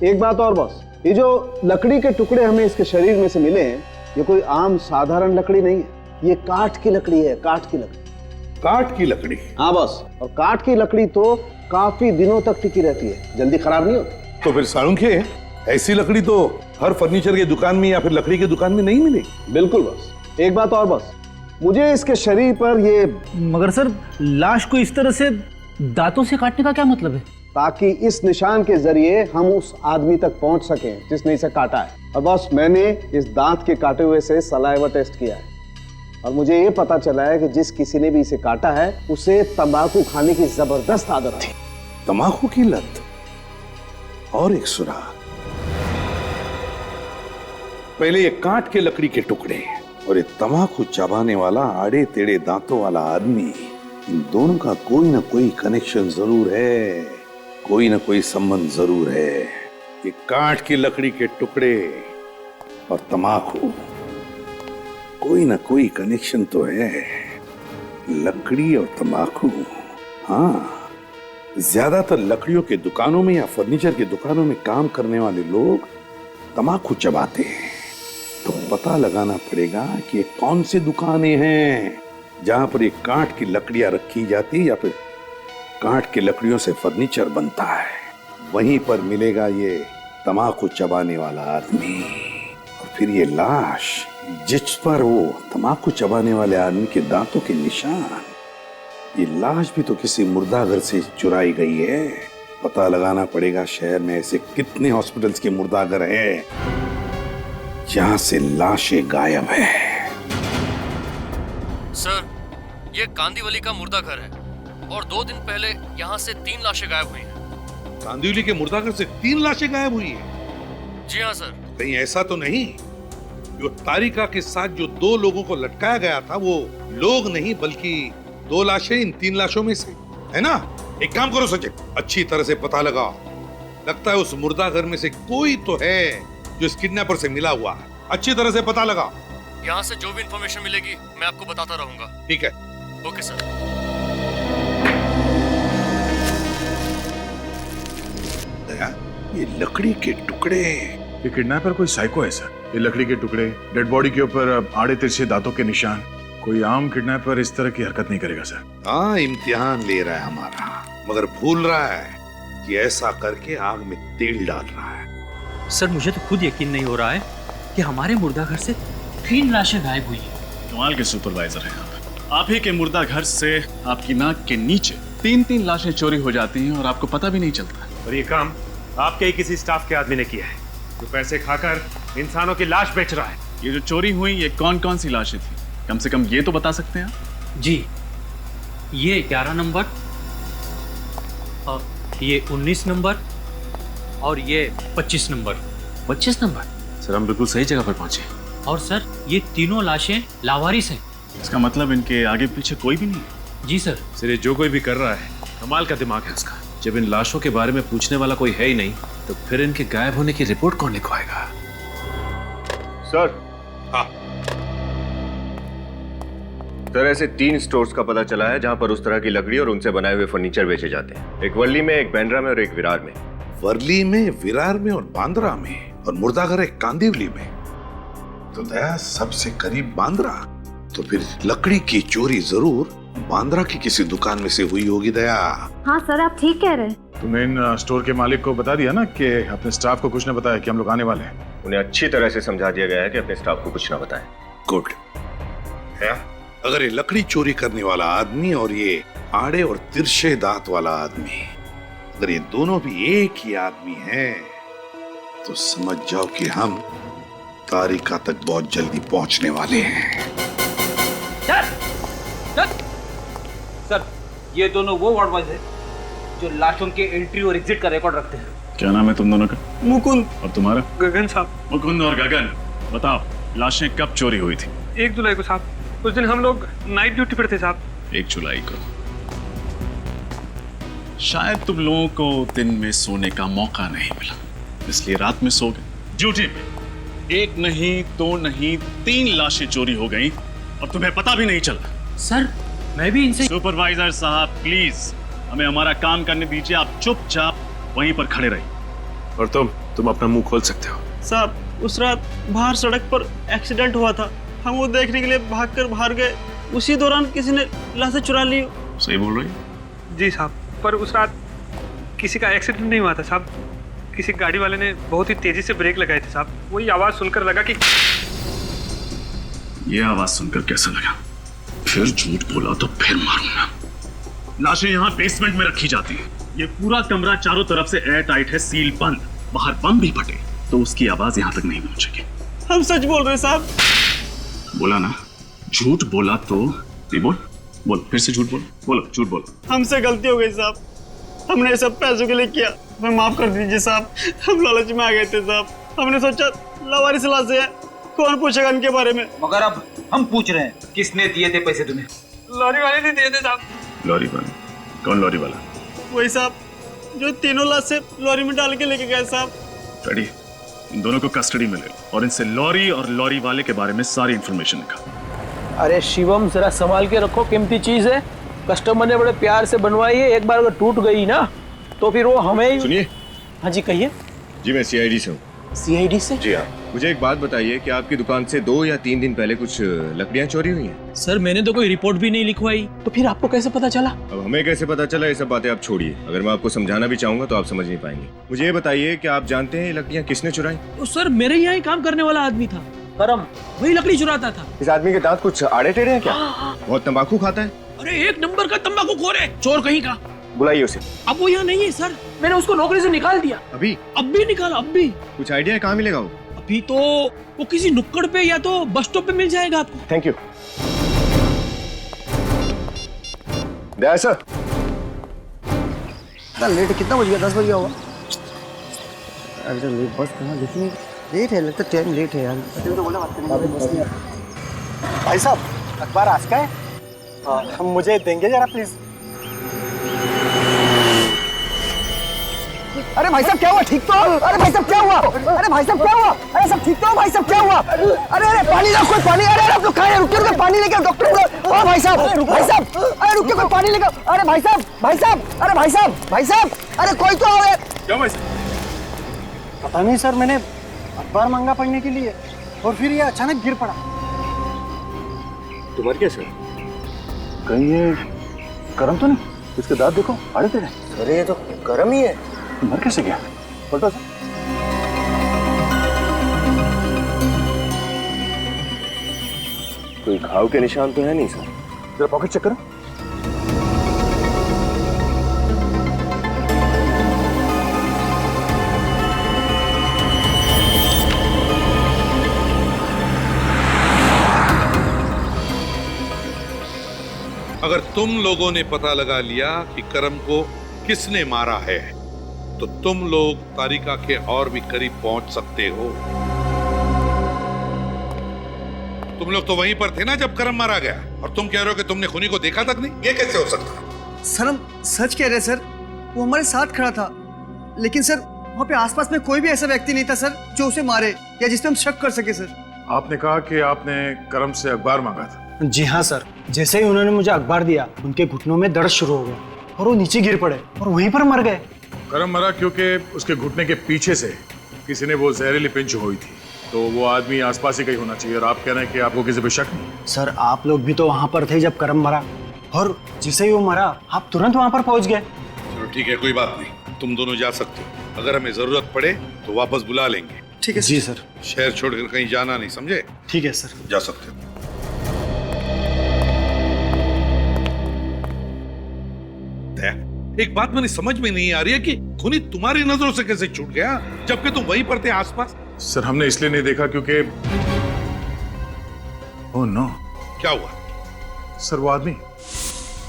एक बात और बॉस, ये जो लकड़ी के टुकड़े हमें इसके शरीर में से मिले हैं, ये कोई आम साधारण लकड़ी नहीं है, ये काठ की लकड़ी है, काठ की लकड़ी। काठ की लकड़ी? हाँ बॉस, और काठ की लकड़ी तो काफी दिनों तक टिकी रहती है, जल्दी खराब नहीं होती। तो फिर साळुंखे, ऐसी लकड़ी तो हर फर्नीचर की दुकान में या फिर लकड़ी की दुकान में नहीं मिलेगी। बिल्कुल बॉस। एक बात और बॉस, मुझे इसके शरीर पर ये, मगर सर लाश को इस तरह से दांतों से काटने का क्या मतलब है? ताकि इस निशान के जरिए हम उस आदमी तक पहुंच सकें जिसने इसे काटा है। और बॉस, मैंने इस दांत के काटे हुए से सलाइवा टेस्ट किया है और मुझे ये पता चला है कि जिस किसी ने भी इसे काटा है उसे तंबाकू खाने की जबरदस्त आदत थी। तंबाकू की लत? और एक सुराग, पहले ये काट के लकड़ी के टुकड़े और ये तंबाकू चबाने वाला आड़े टेढ़े दांतों वाला आदमी, इन दोनों का कोई ना कोई कनेक्शन जरूर है, कोई ना कोई संबंध जरूर है। ये काट की लकड़ी के टुकड़े और तंबाकू, कोई ना कोई कनेक्शन तो है। लकड़ी और तंबाकू, हाँ, ज्यादातर लकड़ियों के दुकानों में या फर्नीचर की दुकानों में काम करने वाले लोग तंबाकू चबाते हैं। तो पता लगाना पड़ेगा कि ये कौन सी दुकानें हैं जहां पर ये काठ की लकड़ियां रखी जाती या फिर काठ की लकड़ियों से फर्नीचर बनता है। वहीं पर मिलेगा ये तंबाकू चबाने वाला आदमी और फिर ये लाश जिस पर वो तंबाकू चबाने वाले आदमी के दांतों के निशान। ये लाश भी तो किसी मुर्दाघर से चुराई गई है। पता लगाना पड़ेगा शहर में ऐसे कितने हॉस्पिटल्स के मुर्दाघर हैं जहां से लाशें गायब है। सर, ये कांदीवली का मुर्दाघर है और 2 दिन पहले यहाँ से 3 लाशें गायब हुई हैं। कांदिवली के मुर्दाघर से 3 लाशें गायब हुई हैं? जी हाँ सर। कहीं ऐसा तो नहीं जो तारिका के साथ जो 2 लोगों को लटकाया गया था वो लोग नहीं बल्कि 2 लाशें इन 3 लाशों में से, है ना? एक काम करो सचिन, अच्छी तरह से पता लगाओ। लगता है उस मुर्दाघर में से कोई तो है जो इस किडनैपर से मिला हुआ है। अच्छी तरह से पता लगाओ। यहाँ से जो भी इंफॉर्मेशन मिलेगी मैं आपको बताता रहूंगा। ठीक है। Okay sir. दया, ये लकड़ी के टुकड़े, ये किडनैपर कोई साइको है सर। ये लकड़ी के टुकड़े, डेड बॉडी के ऊपर आड़े तिरछे दांतों के निशान, कोई आम किडनैपर इस तरह की हरकत नहीं करेगा सर। हाँ, इम्तिहान ले रहा है हमारा, मगर भूल रहा है कि ऐसा करके आग में तेल डाल रहा है। सर, मुझे तो खुद यकीन नहीं हो रहा है कि हमारे मुर्दाघर से 3 लाशें गायब हुई हैं। कमाल के सुपरवाइजर हैं आप ही के मुर्दाघर से आपकी नाक के नीचे 3-3 लाशें चोरी हो जाती हैं और आपको पता भी नहीं चलता। और ये काम आपके ही किसी स्टाफ के आदमी ने किया है जो पैसे खाकर इंसानों की लाश बेच रहा है। ये जो चोरी हुई ये कौन कौन सी लाशें थी, कम से कम ये तो बता सकते हैं आप? जी, ये 11 नंबर, ये 19 नंबर और ये 25 नंबर। 25 नंबर? सर, हम बिल्कुल सही जगह पर पहुंचे। और सर, ये तीनों लाशें लावारिस हैं। इसका मतलब इनके आगे पीछे कोई भी नहीं है? जी सर। सर, ये जो कोई भी कर रहा है कमाल का दिमाग है उसका। जब इन लाशों के बारे में पूछने वाला कोई है ही नहीं तो फिर इनके गायब होने की रिपोर्ट कौन लिखवाएगा? सर। हाँ सर, ऐसे 3 स्टोर्स का पता चला है जहां पर उस तरह की लकड़ी और उनसे बनाए हुए फर्नीचर बेचे जाते हैं। एक वर्ली में, एक बांद्रा में और एक विरार में। वर्ली में, विरार में और बांद्रा में, और मुर्दाघर एक कांदिवली में। तो दया सबसे करीब बांद्रा। तो फिर लकड़ी की चोरी जरूर बांद्रा की किसी दुकान में से हुई होगी दया। हाँ सर, आप ठीक कह रहे हैं। तुमने इन स्टोर के मालिक को बता दिया ना कि अपने स्टाफ को कुछ न बताया कि हम लोग आने वाले हैं? उन्हें अच्छी तरह से समझा दिया गया है कि अपने स्टाफ को कुछ ना बताएं। गुड। अगर ये लकड़ी चोरी करने वाला आदमी और ये आड़े और तिरछे दांत वाला आदमी, अगर ये दोनों भी एक ही आदमी हैं, तो समझ जाओ कि हम तारिका तक बहुत जल्दी पहुंचने वाले हैं। सर, ये दोनों वो वार्ड बॉयज हैं जो लाशों के एंट्री और एग्जिट का रिकॉर्ड रखते हैं। क्या नाम है तुम दोनों का? मुकुंद। और तुम्हारा? गगन साहब। मुकुंद और गगन, बताओ लाशें कब चोरी हुई थी? 1 जुलाई को साहब। उस दिन हम लोग नाइट ड्यूटी पर थे साहब। 1 जुलाई को। शायद तुम लोगों को दिन में सोने का मौका नहीं मिला, इसलिए रात में सो गए। ड्यूटी पे 1 नहीं 2 नहीं 3 लाशें चोरी हो गई और तुम्हें पता भी नहीं चला। सर, मैं भी इनसे। सुपरवाइजर साहब प्लीज हमें हमारा काम करने दीजिए। आप चुपचाप वहीं पर खड़े रहिए। और तुम अपना मुंह खोल सकते हो। साहब, उस रात बाहर सड़क पर एक्सीडेंट हुआ था, हम वो देखने के लिए भागकर बाहर गए। उसी दौरान किसी ने लाशें चुरा ली। सही बोल रही है? जी साहब, पर उस रात किसी का एक्सीडेंट नहीं हुआ था साहब। किसी गाड़ी वाले ने बहुत ही तेजी से ब्रेक लगाए थे साहब। वही आवाज सुनकर लगा कि। ये आवाज सुनकर कैसा लगा? फिर झूठ बोला तो फिर मारूंगा। लाशें यहाँ बेसमेंट में रखी जाती हैं। ये पूरा कमरा चारों तरफ से एयर टाइट है, सील बंद। बाहर बम भी फटे तो उसकी आवाज यहाँ तक नहीं पहुंचेगी। हम सच बोल रहे हैं साहब। बोला ना, झूठ बोला तो बोल, फिर से झूठ बोलो, झूठ बोलो। हमसे गलती हो गई साहब, हमने सब पैसों के लिए किया, हमें माफ कर दीजिए साहब। हम लालच में आ गए थे साहब। हमने सोचा लावारिस लाशें हैं, कौन पूछेगा इनके बारे में। मगर अब हम पूछ रहे हैं, किसने दिए थे पैसे तुम्हें? लॉरी वाले ने दिए थे साहब। लॉरी वाला? कौन लॉरी वाला? वही साहब जो तीनों लाशें लॉरी में डाल के लेके गए साहब। रेडी, इन दोनों को कस्टडी में ले लो और इनसे लॉरी और लॉरी वाले के बारे में सारी इंफॉर्मेशन निकालो। अरे शिवम, जरा संभाल के रखो, कीमती चीज है। कस्टमर ने बड़े प्यार से बनवाई है, एक बार अगर टूट गई ना तो फिर वो हमें ही। सुनिए। हाँ जी, कहिए। जी, मैं सीआईडी से हूँ। सीआईडी से? जी हाँ। मुझे एक बात बताइए कि आपकी दुकान से 2 या 3 दिन पहले कुछ लकड़ियाँ चोरी हुई हैं? सर, मैंने तो कोई रिपोर्ट भी नहीं लिखवाई। तो फिर आपको कैसे पता चला? अब हमें कैसे पता चला, ये सब बातें आप छोड़िए। अगर मैं आपको समझाना भी चाहूंगा तो आप समझ नहीं पाएंगे। मुझे ये बताइए कि आप जानते हैं ये लकड़ियाँ किसने चुराई? तो सर, मेरे यहाँ ही काम करने वाला आदमी था करम, वही लकड़ी चुराता था। इस आदमी के दांत कुछ आड़े टेढ़े हैं क्या? बहुत तंबाकू खाता है? अरे 1 नंबर का तंबाकूखोर है, चोर कहीं का। बुलाइए उसे। अब वो यहाँ नहीं है सर, मैंने उसको नौकरी से निकाल दिया। अभी? अब भी निकाला, अब भी। कुछ आइडिया है कहाँ मिलेगा वो? अभी तो वो किसी नुक्कड़ पे या तो बस स्टॉप पे मिल जाएगा आपको। Thank you. Daya sir. Late कितना बज गया? 10 बज गया होगा। अरे तो लेट बस कहाँ, लेकिन लेट है, लगता टाइम लेट है यार। तो बोला बात करने। भाई साहब, अखबार आज का है? हम मुझे देंगे जरा प्लीज। अरे भाई साहब क्या हुआ? ठीक तो? अरे भाई साहब क्या हुआ? अरे भाई साहब क्या हुआ? अरे सब ठीक तो? भाई साहब क्या हुआ? अरे पानी लाओ, कोई पानी। अरे आप लोग कहाँ हैं? रुकिए, पानी लेकर डॉक्टर। ओ भाई साहब, अरे रुकिए, कोई पानी लेकर। अरे भाई साहब, अरे भाई साहब, अरे कोई तो आओ। क्या भाई साहब? पता नहीं सर, मैंने अखबार मांगा पढ़ने के लिए और फिर ये अचानक गिर पड़ा। तुम्हारी क्या सर? कहीं ये करम तो नहीं? इसके दांत देखो, आड़े टेढ़े। अरे ये तो गरम ही है। मर कैसे गया? पलटो सर। कोई घाव के निशान तो है नहीं सर। जरा पॉकेट चेक करो। अगर तुम लोगों ने पता लगा लिया कि करम को किसने मारा है तो तुम लोग तारिका के और भी करीब पहुंच सकते हो। तुम लोग तो वहीं पर थे ना जब करम मारा गया, और तुम कह रहे हो कि तुमने खूनी को देखा तक नहीं? ये कैसे हो सकता है? सर हम सच कह रहे हैं सर, वो हमारे साथ खड़ा था, लेकिन सर वहाँ पे आसपास में कोई भी ऐसा व्यक्ति नहीं था सर जो उसे मारे या जिस पे हम शक कर सके सर। आपने कहा कि आपने करम से अखबार मांगा था। जी हाँ सर, जैसे ही उन्होंने मुझे अखबार दिया उनके घुटनों में दर्द शुरू हो गया और वो नीचे गिर पड़े और वहीं पर मर गए। करम मरा क्योंकि उसके घुटने के पीछे से किसी ने वो जहरीली पिंच हुई थी, तो वो आदमी आसपास ही कहीं होना चाहिए। और आप कह रहे हैं कि आपको किसी पे शक नहीं? सर आप लोग भी तो वहाँ पर थे जब करम मरा, और जैसे ही वो मरा आप तुरंत वहाँ पर पहुँच गए। चलो ठीक है, कोई बात नहीं, तुम दोनों जा सकते हो। अगर हमें जरूरत पड़े तो वापस बुला लेंगे। ठीक है जी सर। शहर छोड़कर कहीं जाना नहीं, समझे? ठीक है सर। जा सकते हो। एक बात मुझे समझ में नहीं आ रही है कि खूनी तुम्हारी नजरों से कैसे छूट गया जबकि तुम वहीं पर थे आसपास? सर हमने इसलिए नहीं देखा क्योंकि ओह नो। क्या हुआ? सर वो आदमी,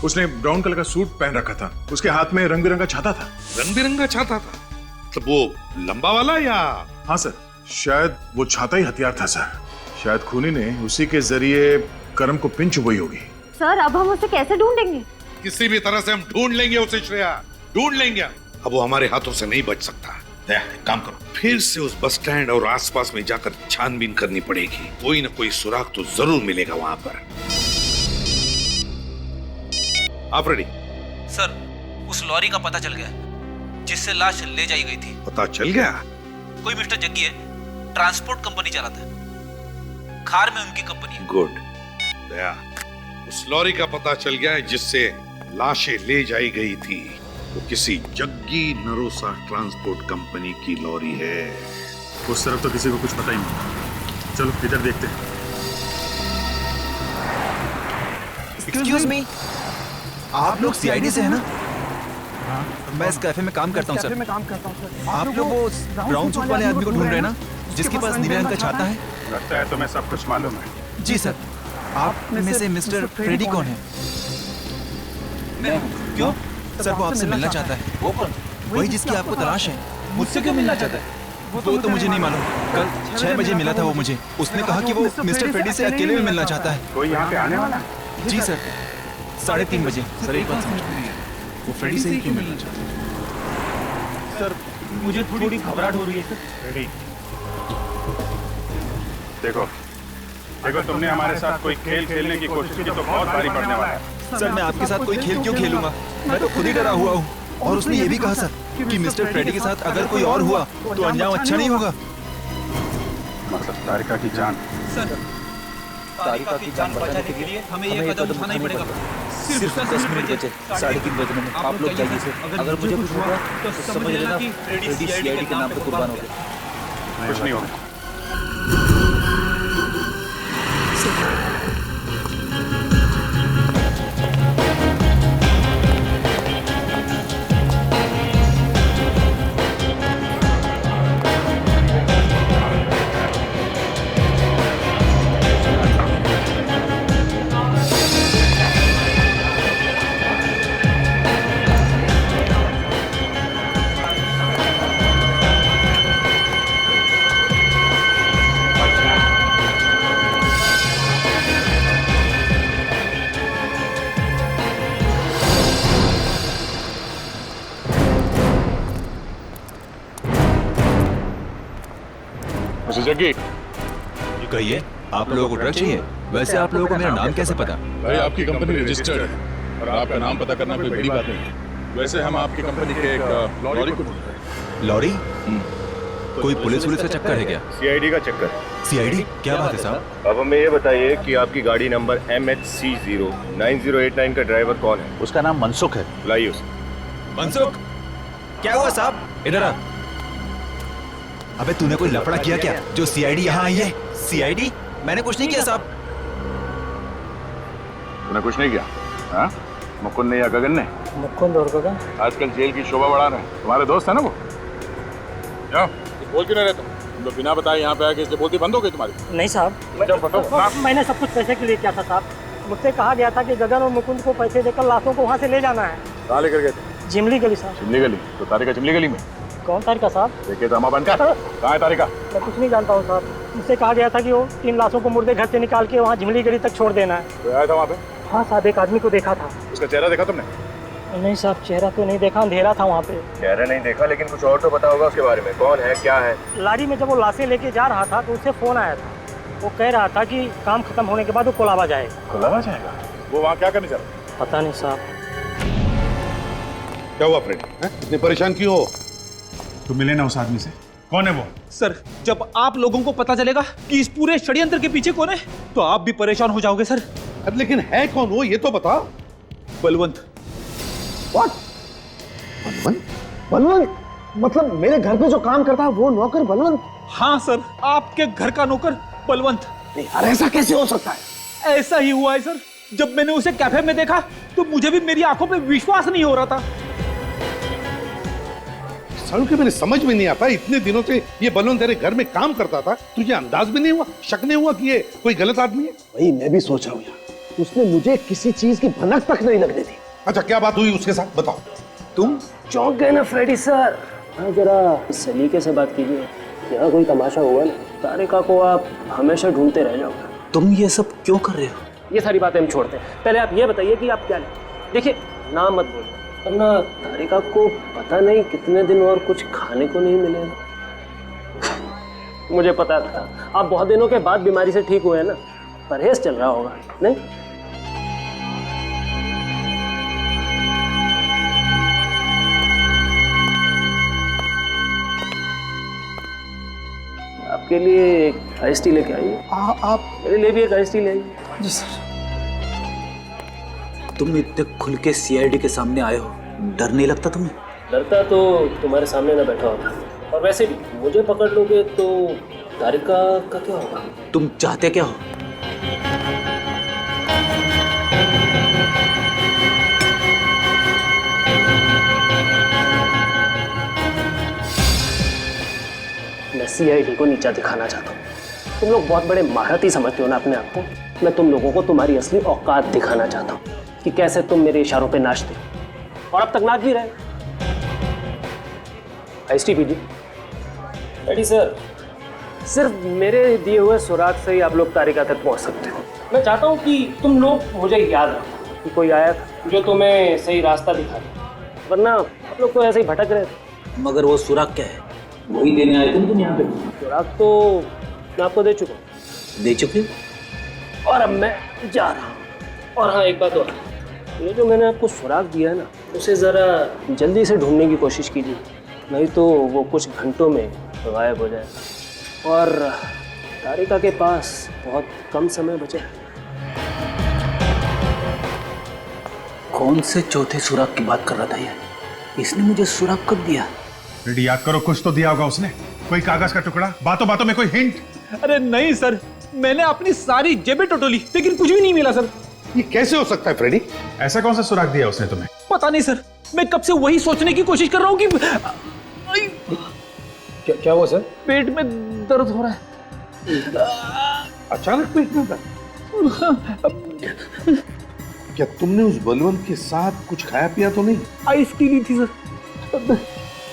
उसने ब्राउन कलर का सूट पहन रखा था, उसके हाथ में रंग बिरंगा छाता था। रंग बिरंगा छाता था? मतलब वो लंबा वाला या? हाँ सर, शायद वो छाता ही हथियार था सर। शायद खूनी ने उसी के जरिए करम को पिन चुभई होगी। सर अब हम उसे कैसे ढूंढेंगे? किसी भी तरह से हम ढूंढ लेंगे उसे श्रेया, ढूंढ लेंगे। अब वो हमारे हाथों से नहीं बच सकता। काम करो, फिर से उस बस स्टैंड और आसपास में जाकर छानबीन करनी पड़ेगी। कोई ना कोई सुराग तो जरूर मिलेगा वहां पर। आप रेडी? सर उस लॉरी का पता चल गया जिससे लाश ले जाई गई थी। पता चल गया? कोई मिस्टर जग्गी है, ट्रांसपोर्ट कंपनी चलाता है, खार में उनकी कंपनी है। गुड दया, उस लॉरी का पता चल गया है जिससे लाशें ले जाई गई थी। वो किसी जग्गी नरोसा ट्रांसपोर्ट कंपनी की लॉरी है। उस तरफ तो किसी को कुछ पता ही नहीं। चलो इधर देखते हैं। एक्सक्यूज मी, आप लोग सीआईडी से हैं ना? मैं इस कैफे में काम करता हूँ सर। आप लोग वो ब्राउन सूट वाले आदमी को ढूंढ रहे हैं ना, जिसके पास नीले रंग का छाता है? लगता है तुम्हें सब कुछ मालूम है। जी सर। आप में से मिस्टर फ्रेडी कौन है? क्यों? सर वो आपसे मिलना चाहता है। वो कौन? वही जिसकी आपको तलाश है। मुझसे क्यों मिलना चाहता है? वो तो मुझे नहीं मालूम। कल 6 बजे मिला था वो मुझे। उसने कहा कि वो मिस्टर फ्रेडी से अकेले में मिलना चाहता है। कोई यहाँ पे आने वाला? जी सर, 3:30 बजे। सर एक बात समझ नहीं है, वो फ्रेडी से ही क्यों मिलना चाहता है? सर मुझे थोड़ी घबराहट हो रही है सर। फ्रेडी, देखो तुमने हमारे साथ कोई खेल खेलने की कोशिश की तो बहुत भारी पड़ने वाला है। सर मैं आपके साथ कोई खेल क्यों खेलूंगा? मैं तो खुद ही डरा हुआ हूँ। और उसने ये भी कहा सर कि मिस्टर फ्रेडी के साथ अगर कोई और हुआ तो अंजाम अच्छा नहीं होगा। मतलब तारिका की जान। सर तारिका की जान बचाने के लिए हमें ये कदम उठाना ही पड़ेगा। सिर्फ 10 मिनट बचे, 3:30 बजने में। आप लोग जाइए सर, अगर मुझे कुछ हुआ तो समझ लेना कि फ्रेडी सीआईडी के नाम पे कुर्बान हो गए। कुछ नहीं होगा। जग्गी, ये कहिए, आप लोगों को ड्रग चाहिए? वैसे आप लोगों को मेरा नाम कैसे पता? भाई आपकी कंपनी रजिस्टर्ड है और आपका नाम पता करना कोई बड़ी बात नहीं है। वैसे हम आपकी कंपनी के एक लॉरी को ढूंढ रहे हैं। लॉरी? कोई पुलिस का चक्कर है क्या? सीआईडी का चक्कर। सीआईडी? क्या बात है साहब? अब हमें ये बताइए कि आपकी गाड़ी नंबर MHC09089 का ड्राइवर कौन है? उसका नाम मनसुख है। बुलाइए उसे। मनसुख, क्या हुआ साहब? इधर आ। अबे तूने कोई लफड़ा किया क्या जो सीआईडी यहाँ आई है? सीआईडी? मैंने कुछ नहीं किया साहब। तूने कुछ नहीं किया? हाँ? मुकुंद ने या गगन ने? मुकुंद और गगन आजकल जेल की शोभा बढ़ा रहे हैं। तुम्हारे दोस्त है ना वो? क्या बोल क्यों नहीं रहे तुम लोग? बिना बताए यहाँ पे आके इसलिए बोलती बंद हो गई तुम्हारी? नहीं साहब, मैंने सब कुछ पैसे के लिए किया था साहब। मुझसे कहा गया था कि गगन और मुकुंद को पैसे देकर लाशों को वहाँ से ले जाना है। कहाँ लेकर गए थे? जिमली गली साहब। चिमली गली? तो तारिका चिमली गली में? कौन तारिका साहब? देखिए तो बंद का कहाँ है तारिका? मैं कुछ नहीं जानता हूँ साहब। मुझसे कहा गया था कि वो 3 लाशों को मुर्दे घर से निकाल के वहाँ झिमली गली तक छोड़ देना है। तो आया था वहाँ पे? हाँ साहब, एक आदमी को देखा था। उसका चेहरा देखा तुमने? नहीं साहब, चेहरा तो नहीं देखा, अंधेरा था वहाँ पे। चेहरा नहीं देखा, लेकिन कुछ और तो पता होगा उसके बारे में, कौन है क्या है? लारी में जब वो लाशें लेके जा रहा था तो उससे फोन आया था। वो कह रहा था कि काम खत्म होने के बाद वो कोलाबा जाएगा। कोलाबा जाएगा? वो वहाँ क्या करने जा रहा? पता नहीं साहब। क्या हुआ फ्रेंड? इतने परेशान क्यों हो? तुम मिले ना उस आदमी से, कौन है वो? सर, जब आप लोगों को पता चलेगा कि इस पूरे षड्यंत्र के पीछे कौन है तो आप भी परेशान हो जाओगे सर। अब लेकिन है कौन वो, ये तो बता। बलवंत। What? बलवंत? बलवंत? मतलब मेरे घर पे जो काम करता है वो नौकर बलवंत? हाँ सर, आपके घर का नौकर बलवंत। नहीं यार, ऐसा कैसे हो सकता है? ऐसा ही हुआ है सर। जब मैंने उसे कैफे में देखा तो मुझे भी मेरी आंखों पे विश्वास नहीं हो रहा था। सालों के मेरे समझ में नहीं आता, इतने दिनों से ये बलवंत तेरे घर में काम करता था, तुझे अंदाज भी नहीं हुआ, शक नहीं हुआ कि ये कोई गलत आदमी है? वही मैं भी सोच रहा हूँ यार, उसने मुझे किसी चीज की भनक तक नहीं लगने दी। अच्छा, क्या बात हुई उसके साथ, बताओ। तुम चौंक गए ना फ्रेडी सर? हाँ, जरा सलीके से बात कीजिए, यहाँ कोई तमाशा हुआ ना। तारिका को आप हमेशा ढूंढते रह जाओगे। तुम ये सब क्यों कर रहे हो? ये सारी बातें हम छोड़ते हैं, पहले आप ये बताइए कि आप क्या लें। देखिए, नाम मत बोलो, वरना तारिका को पता नहीं कितने दिन और कुछ खाने को नहीं मिलेगा। मुझे पता था आप बहुत दिनों के बाद बीमारी से ठीक हुए हैं ना, परहेज चल रहा होगा नहीं? आपके लिए एक आइस टी लेके आइए। आप मेरे लिए भी एक आइस टी ले आइए। जी सर। तुम इतने खुल के सीआईडी के सामने आए हो, डर नहीं लगता तुम्हें? डरता तो तुम्हारे सामने ना बैठा होता, और वैसे भी मुझे पकड़ लोगे तो तारिका का क्या होगा? तुम चाहते क्या हो? मैं सीआईडी को नीचा दिखाना चाहता हूँ। तुम लोग बहुत बड़े महारथी समझते हो ना अपने आप को। मैं तुम लोगों को तुम्हारी असली औकात दिखाना चाहता हूँ कि कैसे तुम मेरे इशारों पे नाचते हो, और अब तक नाच भी रहे। आइस टी पीजिए। रेडी सर, सिर्फ मेरे दिए हुए सुराग से ही आप लोग तारिका तक पहुंच सकते हो। मैं चाहता हूं कि तुम लोग मुझे याद रखो कि कोई आया था जो तुम्हें सही रास्ता दिखा दे, वरना आप लोग तो ऐसे ही भटक रहे थे। मगर वो सुराग क्या है? वही देने आए थे तुम यहाँ पे? सुराग तो मैं आपको दे चुका हूँ। दे चुके? और अब मैं जा रहा हूँ। और हाँ, एक बात और, ये जो मैंने आपको सुराग दिया है ना, उसे ज़रा जल्दी से ढूंढने की कोशिश कीजिए, नहीं तो वो कुछ घंटों में गायब हो जाएगा। और तारिका के पास बहुत कम समय बचा है। कौन से चौथे सुराग की बात कर रहा था ये? इसने मुझे सुराग कब दिया? रेडी, याद करो, कुछ तो दिया होगा उसने, कोई कागज का टुकड़ा, बातों बातों में कोई हिंट। अरे नहीं सर, मैंने अपनी सारी जेबें टटोली लेकिन कुछ भी नहीं मिला सर। ये कैसे हो सकता है फ्रेडी? ऐसा कौन सा सुराग दिया उसने तुम्हें? पता नहीं सर, मैं कब से वही सोचने की कोशिश कर रहा हूँ कि क्या हुआ सर? पेट में दर्द हो रहा है। अचानक पेट में दर्द? क्या तुमने उस बलवंत के साथ कुछ खाया पिया तो नहीं? आइस टी ली थी सर।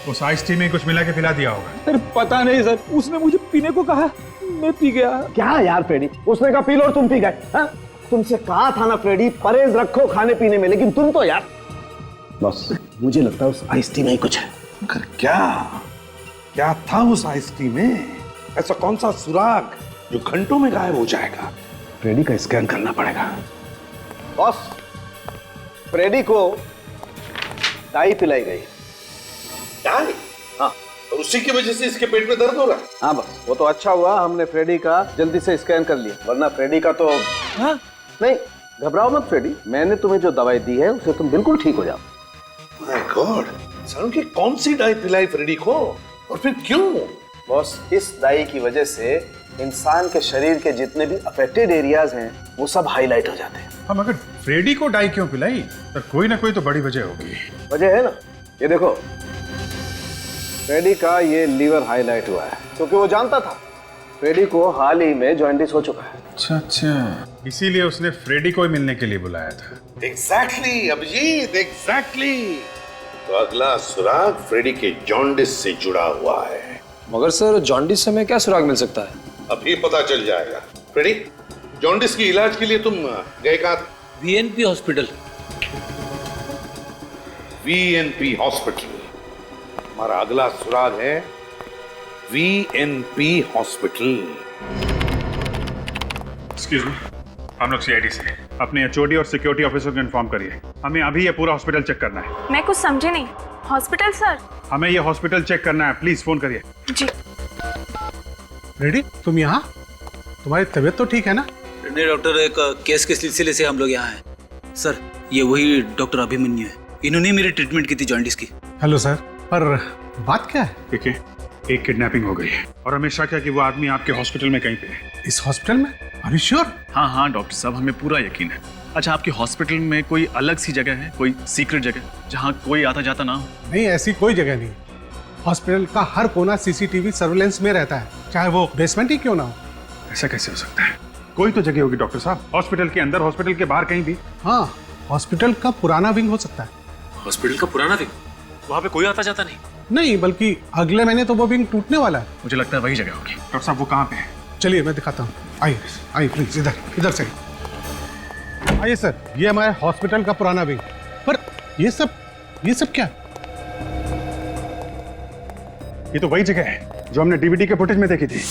उस आइस टी में कुछ मिला के पिला दिया होगा। सर पता नहीं सर, उसने मुझे पीने को कहा, मैं पी गया। क्या यार फ्रेडी, उसने कहा पी लो और तुम पी गए? हाँ? तुमसे कहा था ना फ्रेडी, परहेज रखो खाने पीने में, लेकिन तुम तो यार। बस मुझे लगता है उस आइस टी में ही कुछ है। मगर क्या था उस आइस टी में? ऐसा कौन सा सुराग जो घंटों में गायब हो जाएगा? फ्रेडी का स्कैन करना पड़ेगा। बॉस, फ्रेडी को डाई पिलाई गई। डाई? हाँ। और उसी की वजह से इसके पेट में दर्द हो रहा है? हाँ बस, वो तो अच्छा हुआ हमने फ्रेडी का जल्दी से स्कैन कर लिया, वरना फ्रेडी का तो। हाँ? नहीं, घबराओ मत फ्रेडी, मैंने तुम्हें जो दवाई दी है उससे तुम बिल्कुल ठीक हो जाओ। माय गॉड, सालों की कौन सी डाई पिलाई फ्रेडी को, और फिर क्यों? बॉस, इस डाई की वजह से इंसान के शरीर के जितने भी अफेक्टेड एरियाज हैं वो सब हाईलाइट हो जाते हैं। हम अगर फ्रेडी को डाई क्यों पिलाई, तो कोई ना कोई तो बड़ी वजह होगी। वजह है ना, ये देखो, फ्रेडी का ये लीवर हाईलाइट हुआ है क्योंकि वो जानता था फ्रेडी को हाल ही में जॉन्डिस हो चुका है। अच्छा, इसीलिए उसने फ्रेडी को ही मिलने के लिए बुलाया था। Exactly, Abhijeet, exactly. तो अगला सुराग फ्रेडी के जॉन्डिस से जुड़ा हुआ है। मगर सर जॉन्डिस से हमें क्या सुराग मिल सकता है? अभी पता चल जाएगा। फ्रेडी, जॉन्डिस की इलाज के लिए तुम गए कहाँ? वीएनपी हॉस्पिटल। वीएनपी हॉस्पिटल। हमारा अगला सुराग है वीएनपी हॉस्पिटल। एक्सक्यूज मी, हम लोग सीआईडी से अपने एचओडी और सिक्योरिटी ऑफिसर को इन्फॉर्म करिए। हमें अभी ये पूरा हॉस्पिटल चेक करना है। मैं कुछ समझे नहीं। Hospital sir? हमें ये हॉस्पिटल चेक करना है, प्लीज फोन करिए। जी। रेडी, तुम यहाँ? तुम्हारी तबीयत तो ठीक है ना? नहीं डॉक्टर, एक केस के सिलसिले से हम लोग यहाँ हैं। सर, ये वही डॉक्टर अभिमन्यु है। इन्होंने मेरी ट्रीटमेंट की थी जॉन्डिस की। हेलो सर, पर बात क्या है? देखिए, एक किडनैपिंग हो गई है और हमें शक है कि वो आदमी आपके हॉस्पिटल में कहीं पे है। इस हॉस्पिटल में? अभी श्योर? हाँ हाँ डॉक्टर साहब, हमें पूरा यकीन है। अच्छा, आपके हॉस्पिटल में कोई अलग सी जगह है, कोई सीक्रेट जगह जहाँ कोई आता जाता ना हो? नहीं, ऐसी कोई जगह नहीं। हॉस्पिटल का हर कोना सीसीटीवी सर्विलेंस में रहता है, चाहे वो बेसमेंट ही क्यों ना हो। ऐसा कैसे हो सकता है? कोई तो जगह होगी डॉक्टर साहब, हॉस्पिटल के अंदर, हॉस्पिटल के बाहर कहीं भी। हाँ, हॉस्पिटल का पुराना विंग हो सकता है। हॉस्पिटल का पुराना विंग? वहाँ पे कोई आता जाता नहीं? नहीं, बल्कि अगले महीने तो वो विंग टूटने वाला है। मुझे लगता है वही जगह होगी। डॉक्टर साहब, वो कहाँ पे है? चलिए मैं दिखाता हूँ। आइए आइए प्लीज, इधर से आइए सर। ये हमारे हॉस्पिटल का पुराना विंग। पर ये सब क्या? ये तो वही जगह है जो हमने डीवीडी के फुटेज में देखी थी।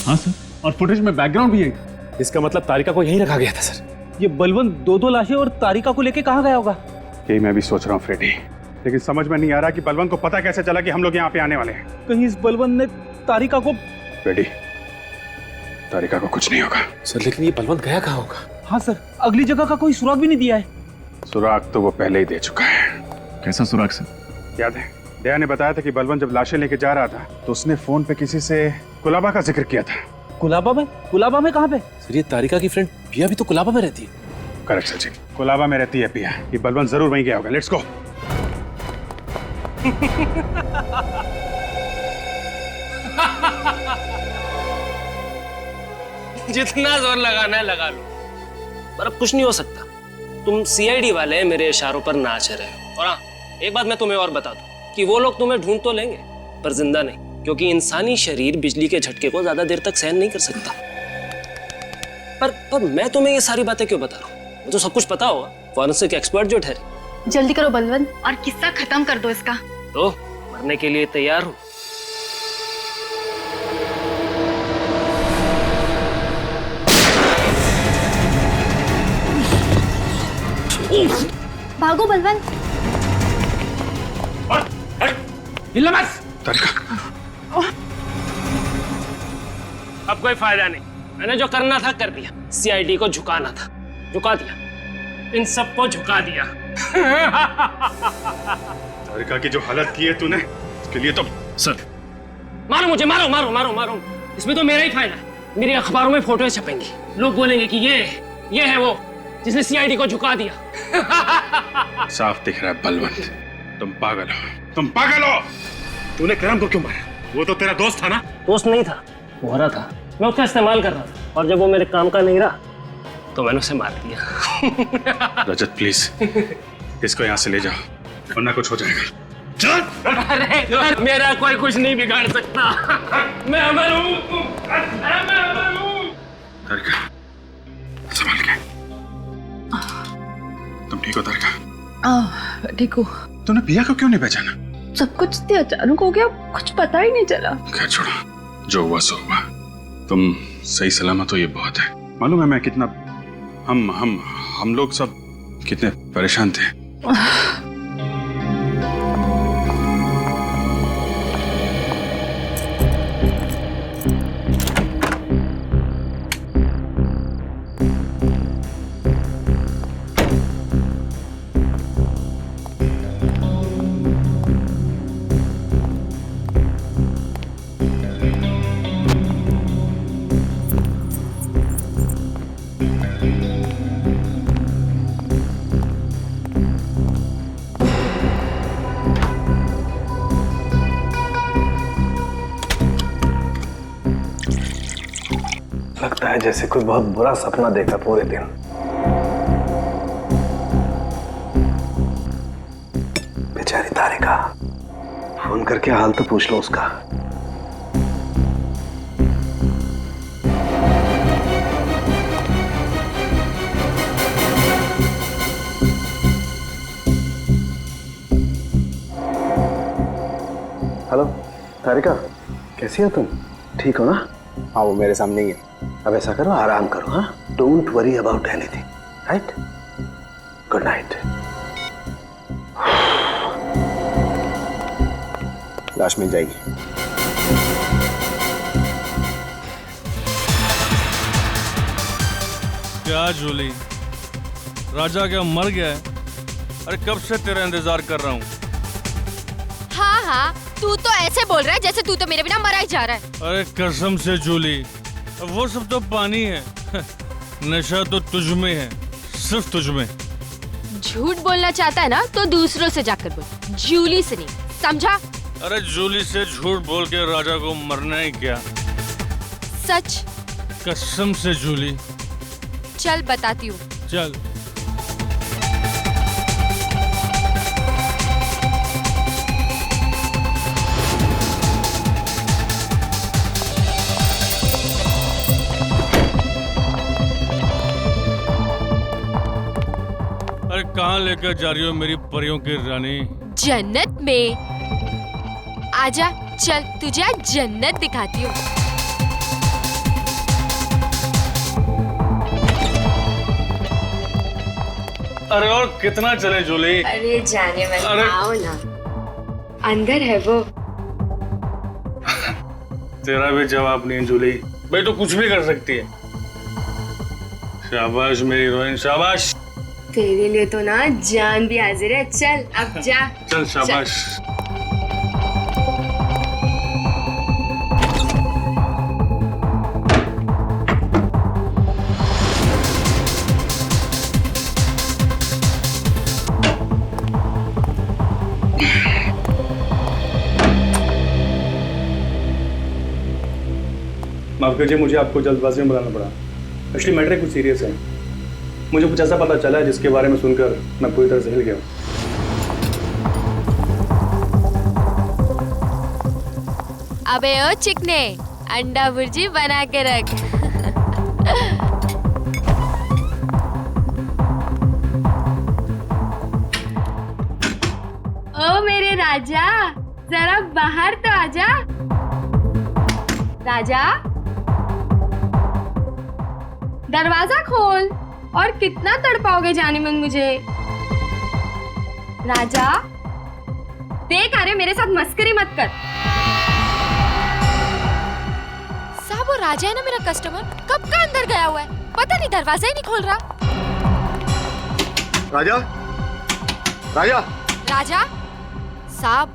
हाँ सर, और फुटेज में बैकग्राउंड भी है। इसका मतलब तारिका को यहीं रखा गया था सर। ये बलवंत दो लाशें और तारिका को लेके कहाँ गया होगा? यही मैं भी सोच रहा हूँ फ्रेडी, लेकिन समझ में नहीं आ रहा कि बलवंत को पता कैसे चला कि हम लोग यहाँ पे आने वाले हैं। कहीं इस बलवंत ने तारिका को... फ्रेडी, तारिका को कुछ नहीं होगा। सर, लेकिन ये बलवंत गया कहाँ होगा? हाँ सर, अगली जगह का कोई सुराग भी नहीं दिया है। सुराग तो वो पहले ही दे चुका है। कैसा सुराग सर? याद है, दया ने बताया था कि बलवंत जब लाशें लेके जा रहा था तो उसने फोन पे किसी से कुलाबा का जिक्र किया था। कुलाबा में? कुलाबा में कहाँ पे? सर, ये तारिका की फ्रेंड पिया भी तो कुलाबा में रहती है। करेक्ट सचिन, कुलाबा में रहती है पिया। ये बलवंत जरूर वहीं गया होगा। Let's go. जितना जोर लगाना है लगा लो, पर अब कुछ नहीं हो सकता। तुम सीआईडी वाले मेरे इशारों पर नाच रहे हो। और हाँ, एक बात मैं तुम्हें और बता दूं कि वो लोग तुम्हें ढूंढ तो लेंगे पर जिंदा नहीं, क्योंकि इंसानी शरीर बिजली के झटके को ज्यादा देर तक सहन नहीं कर सकता। पर मैं तुम्हें ये सारी बातें क्यों बता रहा हूँ? मुझे तो सब कुछ पता होगा, फॉरेंसिक एक्सपर्ट जो ठहरे। जल्दी करो बलवंत, और किस्सा खत्म कर दो इसका। तो मरने के लिए तैयार हो? भागो बलवंत। हिलना मत। अब कोई फायदा नहीं, मैंने जो करना था कर दिया। सीआईडी को झुकाना था, झुका दिया। इन सबको झुका दिया। तारिका की जो हालत की है तूने, उसके लिए तो सर। मारो मुझे, मारो मारो मारो मारो। इसमें तो मेरा ही फायदा है। मेरी अखबारों में फोटोएं छपेंगी, लोग बोलेंगे कि ये है वो जिसने सीआईडी को झुका दिया। साफ दिख रहा है बलवंत, तुम पागल हो, तुम पागल हो। तूने करम को क्यों मारा? वो तो तेरा दोस्त था ना? दोस्त नहीं था, वो हरा था। मैं उसका इस्तेमाल कर रहा था, और जब वो मेरे काम का नहीं रहा तो मैंने उसे मार दिया। रजत प्लीज, इसको यहाँ से ले जाओ, वरना कुछ हो जाएगा। चल। अरे मेरा कोई कुछ नहीं बिगाड़ सकता। मैं अमर हूँ। तारिका, संभाल के। तुम ठीक हो तारिका? ठीक हो। तूने पिया को क्यों नहीं पहचाना? सब कुछ इतने अचानक हो गया, कुछ पता ही नहीं चला। खैर छोड़ो, जो हुआ सो हुआ। तुम सही सलामत हो, ये बहुत है। मालूम है मैं कितना, हम लोग सब कितने परेशान थे। लगता है जैसे कोई बहुत बुरा सपना देखा पूरे दिन। बेचारी तारिका, फोन करके हाल तो पूछ लो उसका। हेलो तारिका, कैसी हो तुम? ठीक हो ना? हाँ, वो मेरे सामने ही है। अब ऐसा करो, आराम करो। हाँ, don't worry about anything, right? Good night. लाश मिल जाएगी। क्या जूली, राजा क्या मर गया है? अरे कब से तेरा इंतजार कर रहा हूँ। हाँ हाँ, तू तो ऐसे बोल रहा है जैसे तू तो मेरे बिना मरा ही जा रहा है। अरे कसम से जूली, वो सब तो पानी है। नशा तो तुझ में है, सिर्फ तुझ में। झूठ बोलना चाहता है ना तो दूसरों से जाकर बोल, जूली से नहीं, समझा? अरे जूली से झूठ बोल के राजा को मरना ही क्या? सच? कसम से जूली। चल बताती हूँ। चल। अरे कहाँ लेकर जा रही हो मेरी परियों की रानी? जन्नत में। आजा, चल तुझे आज जन्नत दिखाती हूँ। अरे और कितना चले जूली? अरे जाने वाले, आओ ना, अंदर है वो। तेरा भी जवाब नहीं जूली, भाई तो कुछ भी कर सकती है। शाबाश मेरी हीरोइन, शाबाश। तेरे लिए तो ना जान भी हाजिर है। चल अब जा। चल शाबाश। माफ कीजिए, मुझे आपको जल्दबाजी में बुलाना पड़ा। एक्चुअली मैटर कुछ सीरियस है। मुझे कुछ ऐसा पता चला है जिसके बारे में सुनकर मैं पूरी तरह से हिल गया। अबे ओ चिकने, अंडा भुर्जी बना के रख। ओ मेरे राजा, जरा बाहर तो आजा। राजा, दरवाजा खोल। और कितना तड़पाओगे जाने मन मुझे? राजा देख, अरे मेरे साथ मस्करी मत कर। साहब वो राजा है ना मेरा कस्टमर, कब का अंदर गया हुआ है, पता नहीं दरवाजा ही नहीं खोल रहा। राजा, राजा, राजा साहब,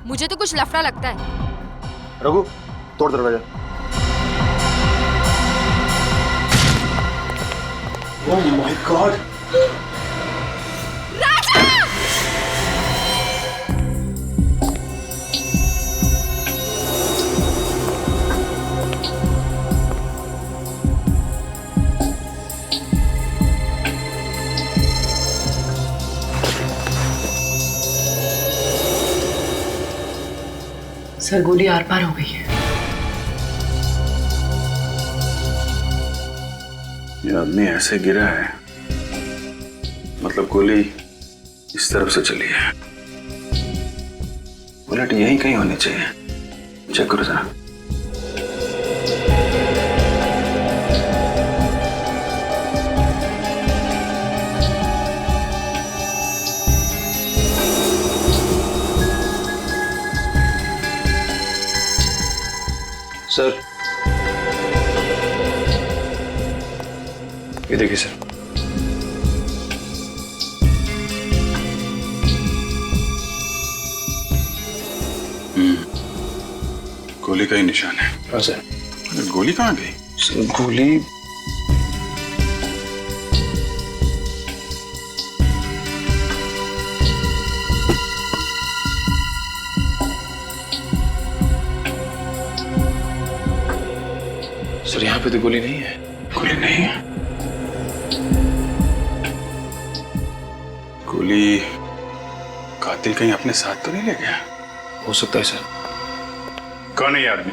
मुझे तो कुछ लफड़ा लगता है। रघु, तोड़ दरवाजा। Oh my God! Raja! Sir, गोली आर पार हो गई है। ये आदमी ऐसे गिरा है, मतलब गोली इस तरफ से चली है। बुलेट यहीं कहीं होनी चाहिए। चेक करो जरा। सर, ये देखिए सर। गोली का ही निशान है। हाँ सर। गोली कहाँ गई? सर गोली सर, यहाँ पे तो गोली नहीं है। गोली नहीं है? गोली कातिल कहीं अपने साथ तो नहीं ले गया? हो सकता है सर। कौन है ये आदमी?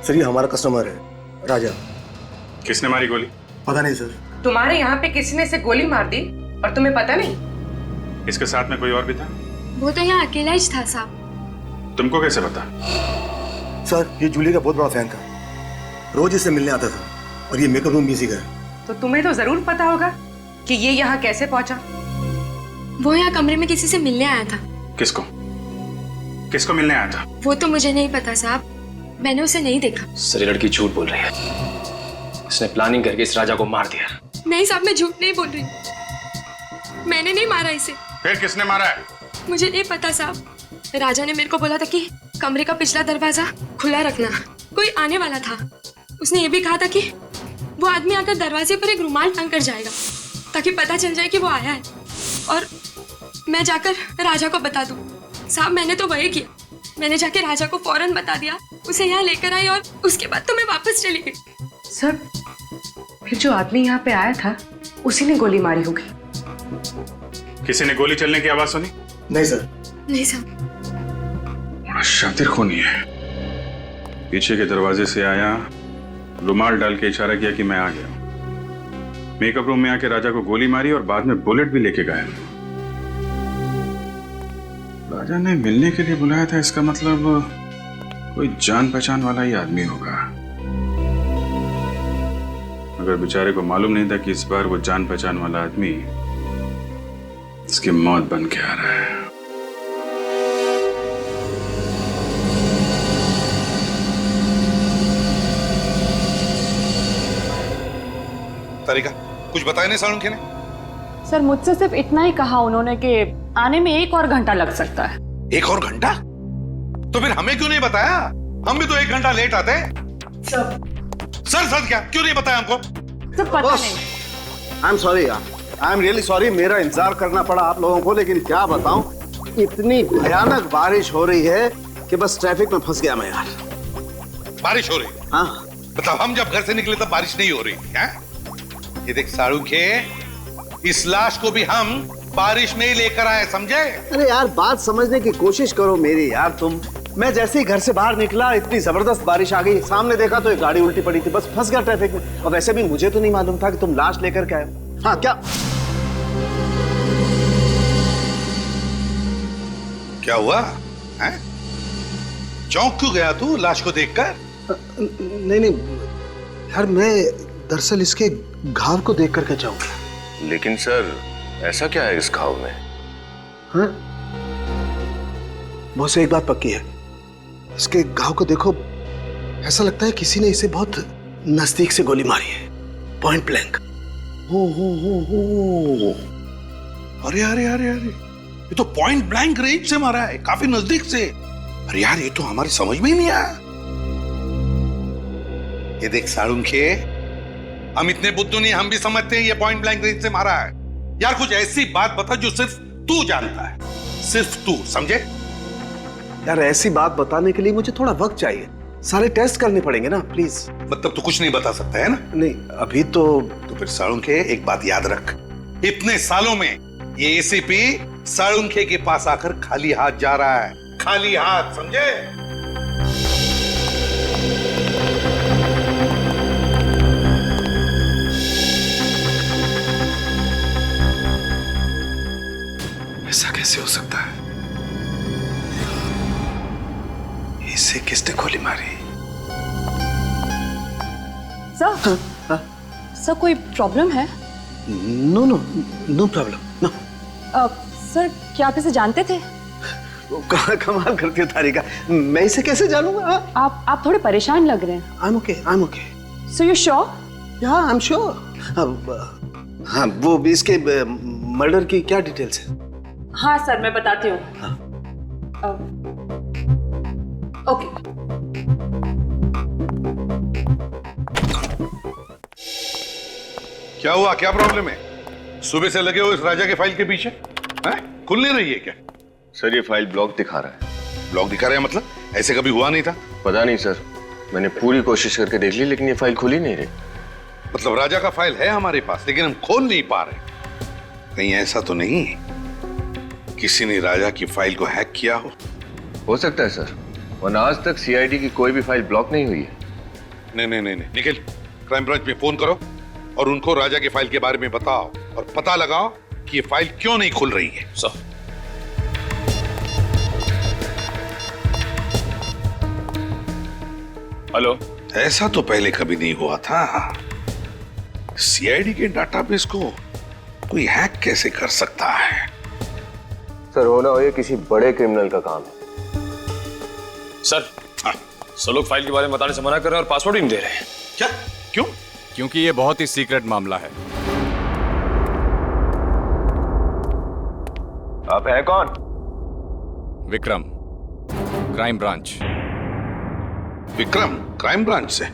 सर ये हमारा कस्टमर है, राजा। किसने मारी गोली? पता नहीं सर। तुम्हारे यहाँ पे किसी ने इसे गोली मार दी और तुम्हें पता नहीं? इसके साथ में कोई और भी था? वो तो यहाँ अकेला ही था साहब। तुमको कैसे पता? सर ये जूली का बहुत बड़ा फैन था, रोज इससे मिलने आता था और ये मेकअप रूम बिजी का है। तो तुम्हें तो जरूर पता होगा कि ये यहाँ कैसे पहुंचा। वो यहाँ कमरे में किसी से मिलने आया था। किसको? किसको मिलने आया था? वो तो मुझे नहीं पता साहब, मैंने उसे नहीं देखा। सर ये लड़की झूठ बोल रही है, इसने प्लानिंग करके इस राजा को मार दिया। नहीं साहब मैं झूठ नहीं बोल रही, मैंने नहीं मारा इसे। फिर किसने मारा है? मुझे नहीं पता साहब, राजा ने मेरे को बोला था कि कमरे का पिछला दरवाजा खुला रखना, कोई आने वाला था। उसने ये भी कहा था कि वो आदमी आकर दरवाजे पर एक रुमाल टांग कर जाएगा ताकि पता चल जाए कि वो आया है और मैं जाकर राजा को बता दूं। साहब मैंने तो वही किया, मैंने जाके राजा को फौरन बता दिया, उसे यहाँ लेकर आई और उसके बाद तो मैं वापस चली गई। सर फिर जो आदमी यहाँ पे आया था उसी ने गोली मारी होगी। किसी ने गोली चलने की आवाज सुनी? नहीं सर। नहीं सर। बड़ा शातिर खूनी है। पीछे के दरवाजे से आया, रुमाल डाल के इशारा किया कि मैं आ गया। मेकअप रूम में आके राजा को गोली मारी और बाद में बुलेट भी लेके गया। राजा ने मिलने के लिए बुलाया था, इसका मतलब कोई जान पहचान वाला ही आदमी होगा। अगर बेचारे को मालूम नहीं था कि इस बार वो जान पहचान वाला आदमी इसकी मौत बन के आ रहा है। तारिका कुछ बताया नहीं सालुंखे ने? सर मुझसे सिर्फ इतना ही कहा उन्होंने कि आने में 1 और घंटा लग सकता है। 1 और घंटा? तो फिर हमें क्यों नहीं बताया? हम भी तो 1 घंटा लेट आते। सर क्या क्यों नहीं बताया हमको? सर पता नहीं। आई एम सॉरी यार, आई एम रियली सॉरी, मेरा इंतजार करना पड़ा आप लोगों को, लेकिन क्या बताऊं, इतनी भयानक बारिश हो रही है कि बस ट्रैफिक में फंस गया मैं यार। बारिश हो रही? हाँ। मतलब हम जब घर से निकले तब बारिश नहीं हो रही है? ये देख सालुंखे, इस लाश को भी हम बारिश में ही लेकर आए, समझे? अरे यार बात समझने की कोशिश करो मेरी यार तुम। मैं जैसे ही घर से बाहर निकला इतनी जबरदस्त बारिश आ गई, सामने देखा तो एक गाड़ी उल्टी पड़ी थी, बस फंस गया ट्रैफिक में। और वैसे भी मुझे तो नहीं मालूम था कि तुम लाश लेकर के आए हो। हाँ क्या हुआ है? चौंक क्यों गया तू लाश को देखकर? नहीं यार, मैं दरअसल इसके घाव को देख करके जाऊंगा। लेकिन सर ऐसा क्या है इस घाव में? हाँ? बॉस एक बात पक्की है, इसके घाव को देखो, ऐसा लगता है किसी ने इसे बहुत नजदीक से गोली मारी है, पॉइंट ब्लैंक। हो अरे ये तो पॉइंट ब्लैंक रेंज से मारा है, काफी नजदीक से। अरे यार ये तो हमारी समझ में ही नहीं आया। ये देख सालुंखे, हम इतने बुद्धू नहीं, हम भी समझते हैं ये पॉइंट ब्लैंक रेंज से मारा है। यार कुछ ऐसी बात बता जो सिर्फ तू जानता है, सिर्फ तू, समझे? यार ऐसी बात बताने के लिए मुझे थोड़ा वक्त चाहिए, सारे टेस्ट करने पड़ेंगे ना, प्लीज। मतलब तू कुछ नहीं बता सकता है ना? नहीं अभी तो फिर सालुंखे एक बात याद रख, इतने सालों में ये एसीपी सालुंखे के पास आकर खाली हाथ जा रहा है, खाली हाथ, समझे? ऐसा कैसे हो सकता है? इसे किसने गोली मारी? सर सर कोई प्रॉब्लम है? No problem, no. सर क्या आप इसे जानते थे? कमाल करती है तारिका, मैं इसे कैसे जानूंगा? आप थोड़े परेशान लग रहे हैं। I'm okay. So you sure? Yeah, I'm sure. हाँ वो भी इसके मर्डर की क्या डिटेल्स है? हाँ सर मैं बताती हूँ। ओके। क्या हुआ, क्या प्रॉब्लम है? सुबह से लगे हो इस राजा के फाइल के पीछे, हैं? खुल नहीं रही है क्या? सर ये फाइल ब्लॉक दिखा रहा है। ब्लॉक दिखा रहा है मतलब? ऐसे कभी हुआ नहीं था? पता नहीं सर, मैंने पूरी कोशिश करके देख ली लेकिन ये फाइल खुल ही नहीं रही। मतलब राजा का फाइल है हमारे पास लेकिन हम खोल नहीं पा रहे। कहीं ऐसा तो नहीं किसी ने राजा की फाइल को हैक किया हो सकता है सर, वरना आज तक सीआईडी की कोई भी फाइल ब्लॉक नहीं हुई है। नहीं, निखिल, क्राइम ब्रांच में फोन करो और उनको राजा की फाइल के बारे में बताओ और पता लगाओ कि ये फाइल क्यों नहीं खुल रही है। सर। हेलो। ऐसा तो पहले कभी नहीं हुआ था। सीआईडी के डाटाबेस को कोई हैक कैसे कर सकता है? सर, होना हो ये किसी बड़े क्रिमिनल का काम है। सर, सब लोग फाइल के बारे में बताने से मना कर रहे हैं और पासवर्ड ही नहीं दे रहे हैं। क्या? क्यों? क्योंकि ये बहुत ही सीक्रेट मामला है। आप हैं कौन? Vikram, crime branch. Vikram, crime branch से?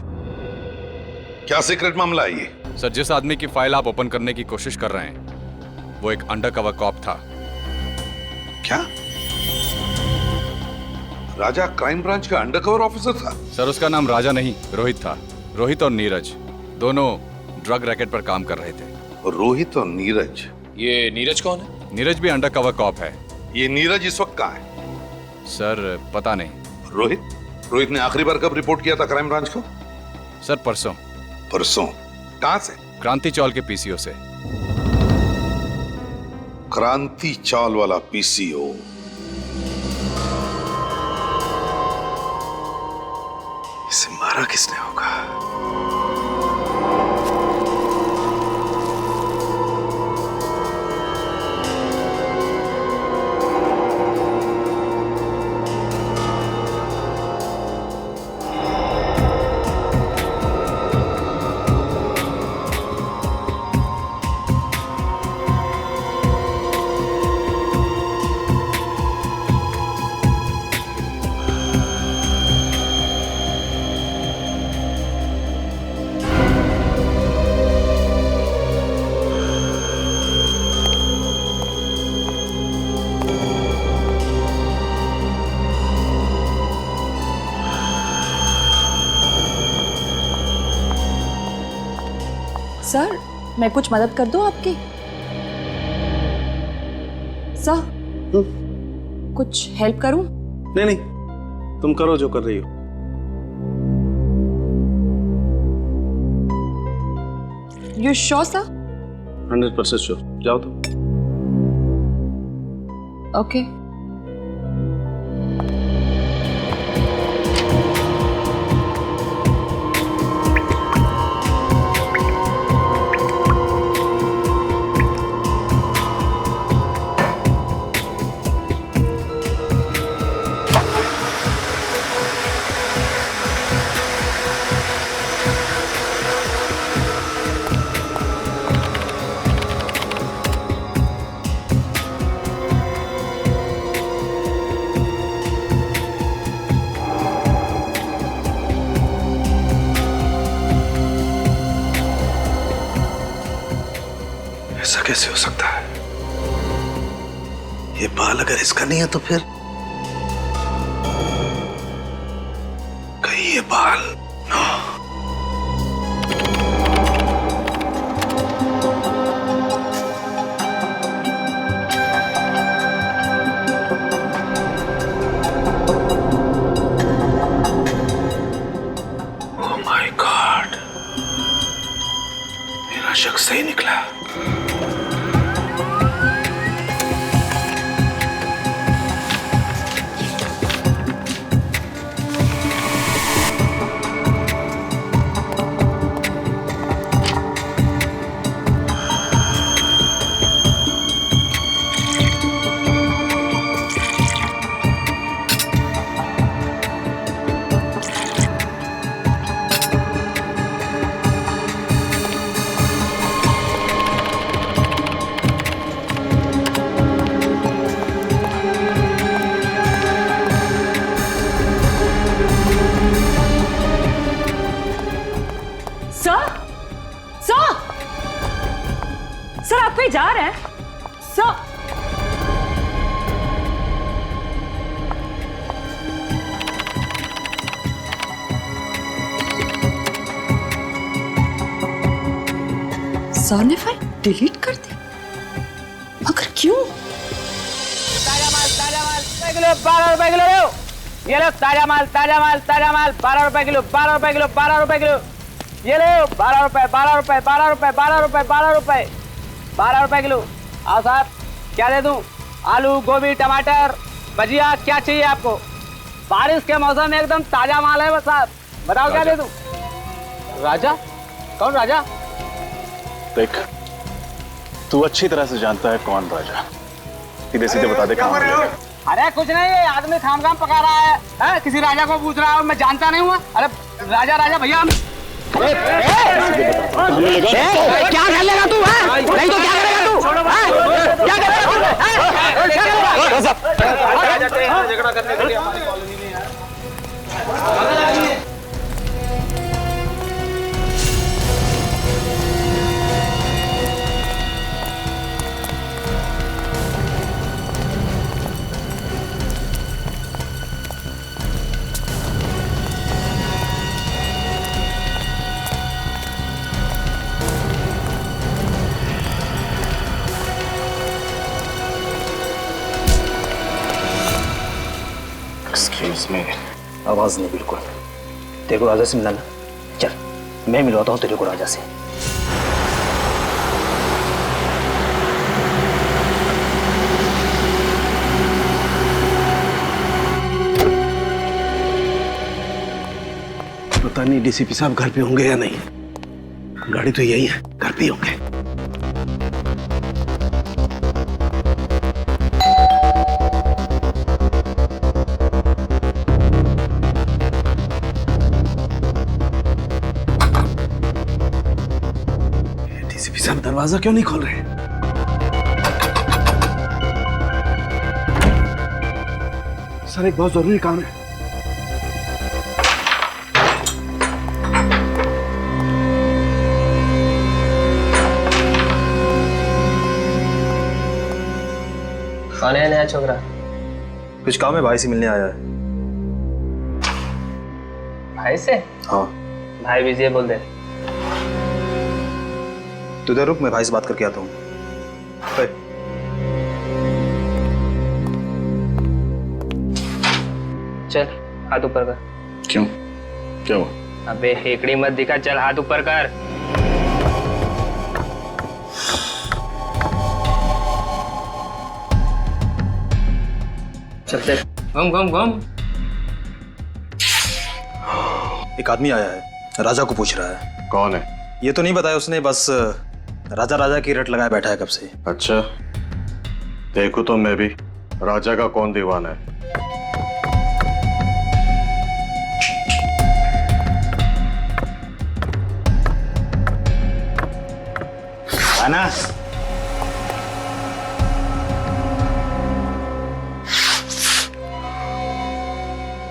क्या सीक्रेट मामला है ये? सर, जिस आदमी की फाइल आप ओपन करने की कोशिश कर रहे हैं वो एक अंडरकवर कॉप था। क्या? राजा क्राइम ब्रांच का अंडरकवर ऑफिसर था? सर, उसका नाम राजा नहीं, रोहित था। रोहित और नीरज दोनों ड्रग रैकेट पर काम कर रहे थे। रोहित और नीरज? ये नीरज कौन है? नीरज भी अंडरकवर कॉप है। ये नीरज इस वक्त कहाँ है? सर, पता नहीं। रोहित ने आखिरी बार कब रिपोर्ट किया था क्राइम ब्रांच को? सर, परसों। परसों? कहां से? क्रांति चौल के पीसीओ से। क्रांति चौल वाला पीसीओ? इसे मारा किसने होगा? सर, मैं कुछ मदद कर दूं आपकी? सर, कुछ हेल्प करूं? नहीं, तुम करो जो कर रही हो। You sure sir? 100% श्योर। जाओ तुम। ओके। ऐसा कैसे हो सकता है? ये बाल अगर इसका नहीं है तो फिर कहीं ये बाल नो। ओह माय गॉड, मेरा शक सही निकला। सर, आप कहीं जा रहे हैं? सर, सर ने फाइल डिलीट कर दी? मगर क्यों? किलो 12 रुपए किलो लो। ये लो ताजा माल 12 रुपए किलो 12 रुपए किलो 12 रुपए किलो। ये लो 12 रुपए 12 रुपए 12 रुपए 12 रुपए 12 रुपए 12 रुपए किलो। आओ साहब, क्या दे दूं? आलू, गोभी, टमाटर, भजिया, क्या चाहिए आपको? बारिश के मौसम में एकदम ताजा माल है बस साहब। बताओ क्या दे दूं? राजा? कौन राजा? देख, तू अच्छी तरह से जानता है कौन राजा। सीधे सीधे बता दे कहाँ मिलेगा। अरे कुछ नहीं, ये आदमी खाम पका रहा है, किसी राजा को पूछ रहा है, मैं जानता नहीं हूँ। अरे राजा भैया हम क्या कर लेगा तू? नहीं तो क्या करेगा तू? क्या करेगा? झगड़ा करने के लिए हमारी कॉलोनी में यार। में आवाज नहीं बिल्कुल। तेरे को राजा से मिलाना, चल मैं मिलवाता हूँ तेरे को राजा से। पता नहीं डीसीपी साहब घर पे होंगे या नहीं। गाड़ी तो यही है, घर पे ही होंगे। दरवाजा क्यों नहीं खोल रहे? सर एक बहुत जरूरी काम है। कौन है नया छोकरा? कुछ काम है, भाई से मिलने आया है। भाई से? हाँ। भाई विजय बोल दे। तू इधर रुक, मैं भाई से बात करके आता हूँ। चल हाथ ऊपर कर। क्यों? क्या हुआ? अबे हेकड़ी मत दिखा, चल हाथ ऊपर कर। चलते घूम घूम घूम। एक आदमी आया है, राजा को पूछ रहा है। कौन है? ये तो नहीं बताया उसने, बस राजा की रट लगाए बैठा है कब से। अच्छा, देखो तो मैं भी राजा का कौन दीवाना है। आना।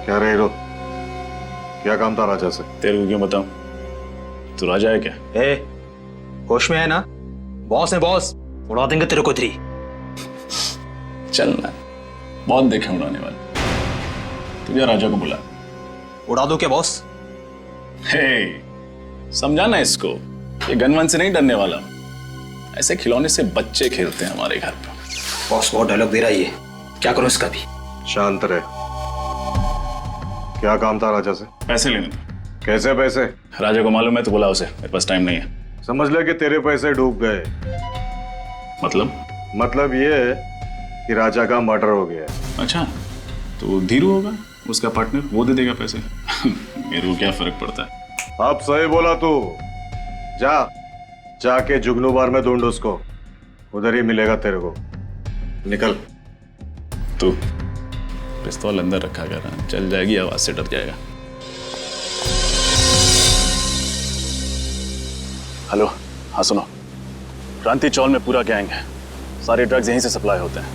क्या रे रो? क्या काम था राजा से? तेरे को क्यों बताऊं? तू राजा है क्या? होश में है ना? बॉस है बॉस, उड़ा देंगे तेरे को थ्री। चलना, बहुत देखे उड़ाने वाले। तुझे राजा को बुला। उड़ा दो क्या बॉस? हे, समझाना इसको, ये गनवन से नहीं डरने वाला। ऐसे खिलौने से बच्चे खेलते हैं हमारे घर पर। बॉस बहुत डायलॉग दे रहा है ये, क्या करूं इसका भी? शांत रहे। क्या काम था राजा से? पैसे लेने थे। कैसे पैसे? राजा को मालूम है तो बुला उसे, मेरे पास टाइम नहीं है। समझ ले कि तेरे पैसे डूब गए। मतलब ये है कि राजा का मर्डर हो गया। अच्छा, तो धीरू होगा उसका पार्टनर, वो दे देगा पैसे। मेरे को क्या फर्क पड़ता है? अब सही बोला तू। जाके जुगनू बार में ढूंढ उसको, उधर ही मिलेगा तेरे को। निकल। तू पिस्तौल अंदर रखा कर, चल जाएगी आवाज से डर जाएगा। हेलो, हाँ सुनो, क्रांति चौल में पूरा गैंग है, सारे ड्रग्स यहीं से सप्लाई होते हैं,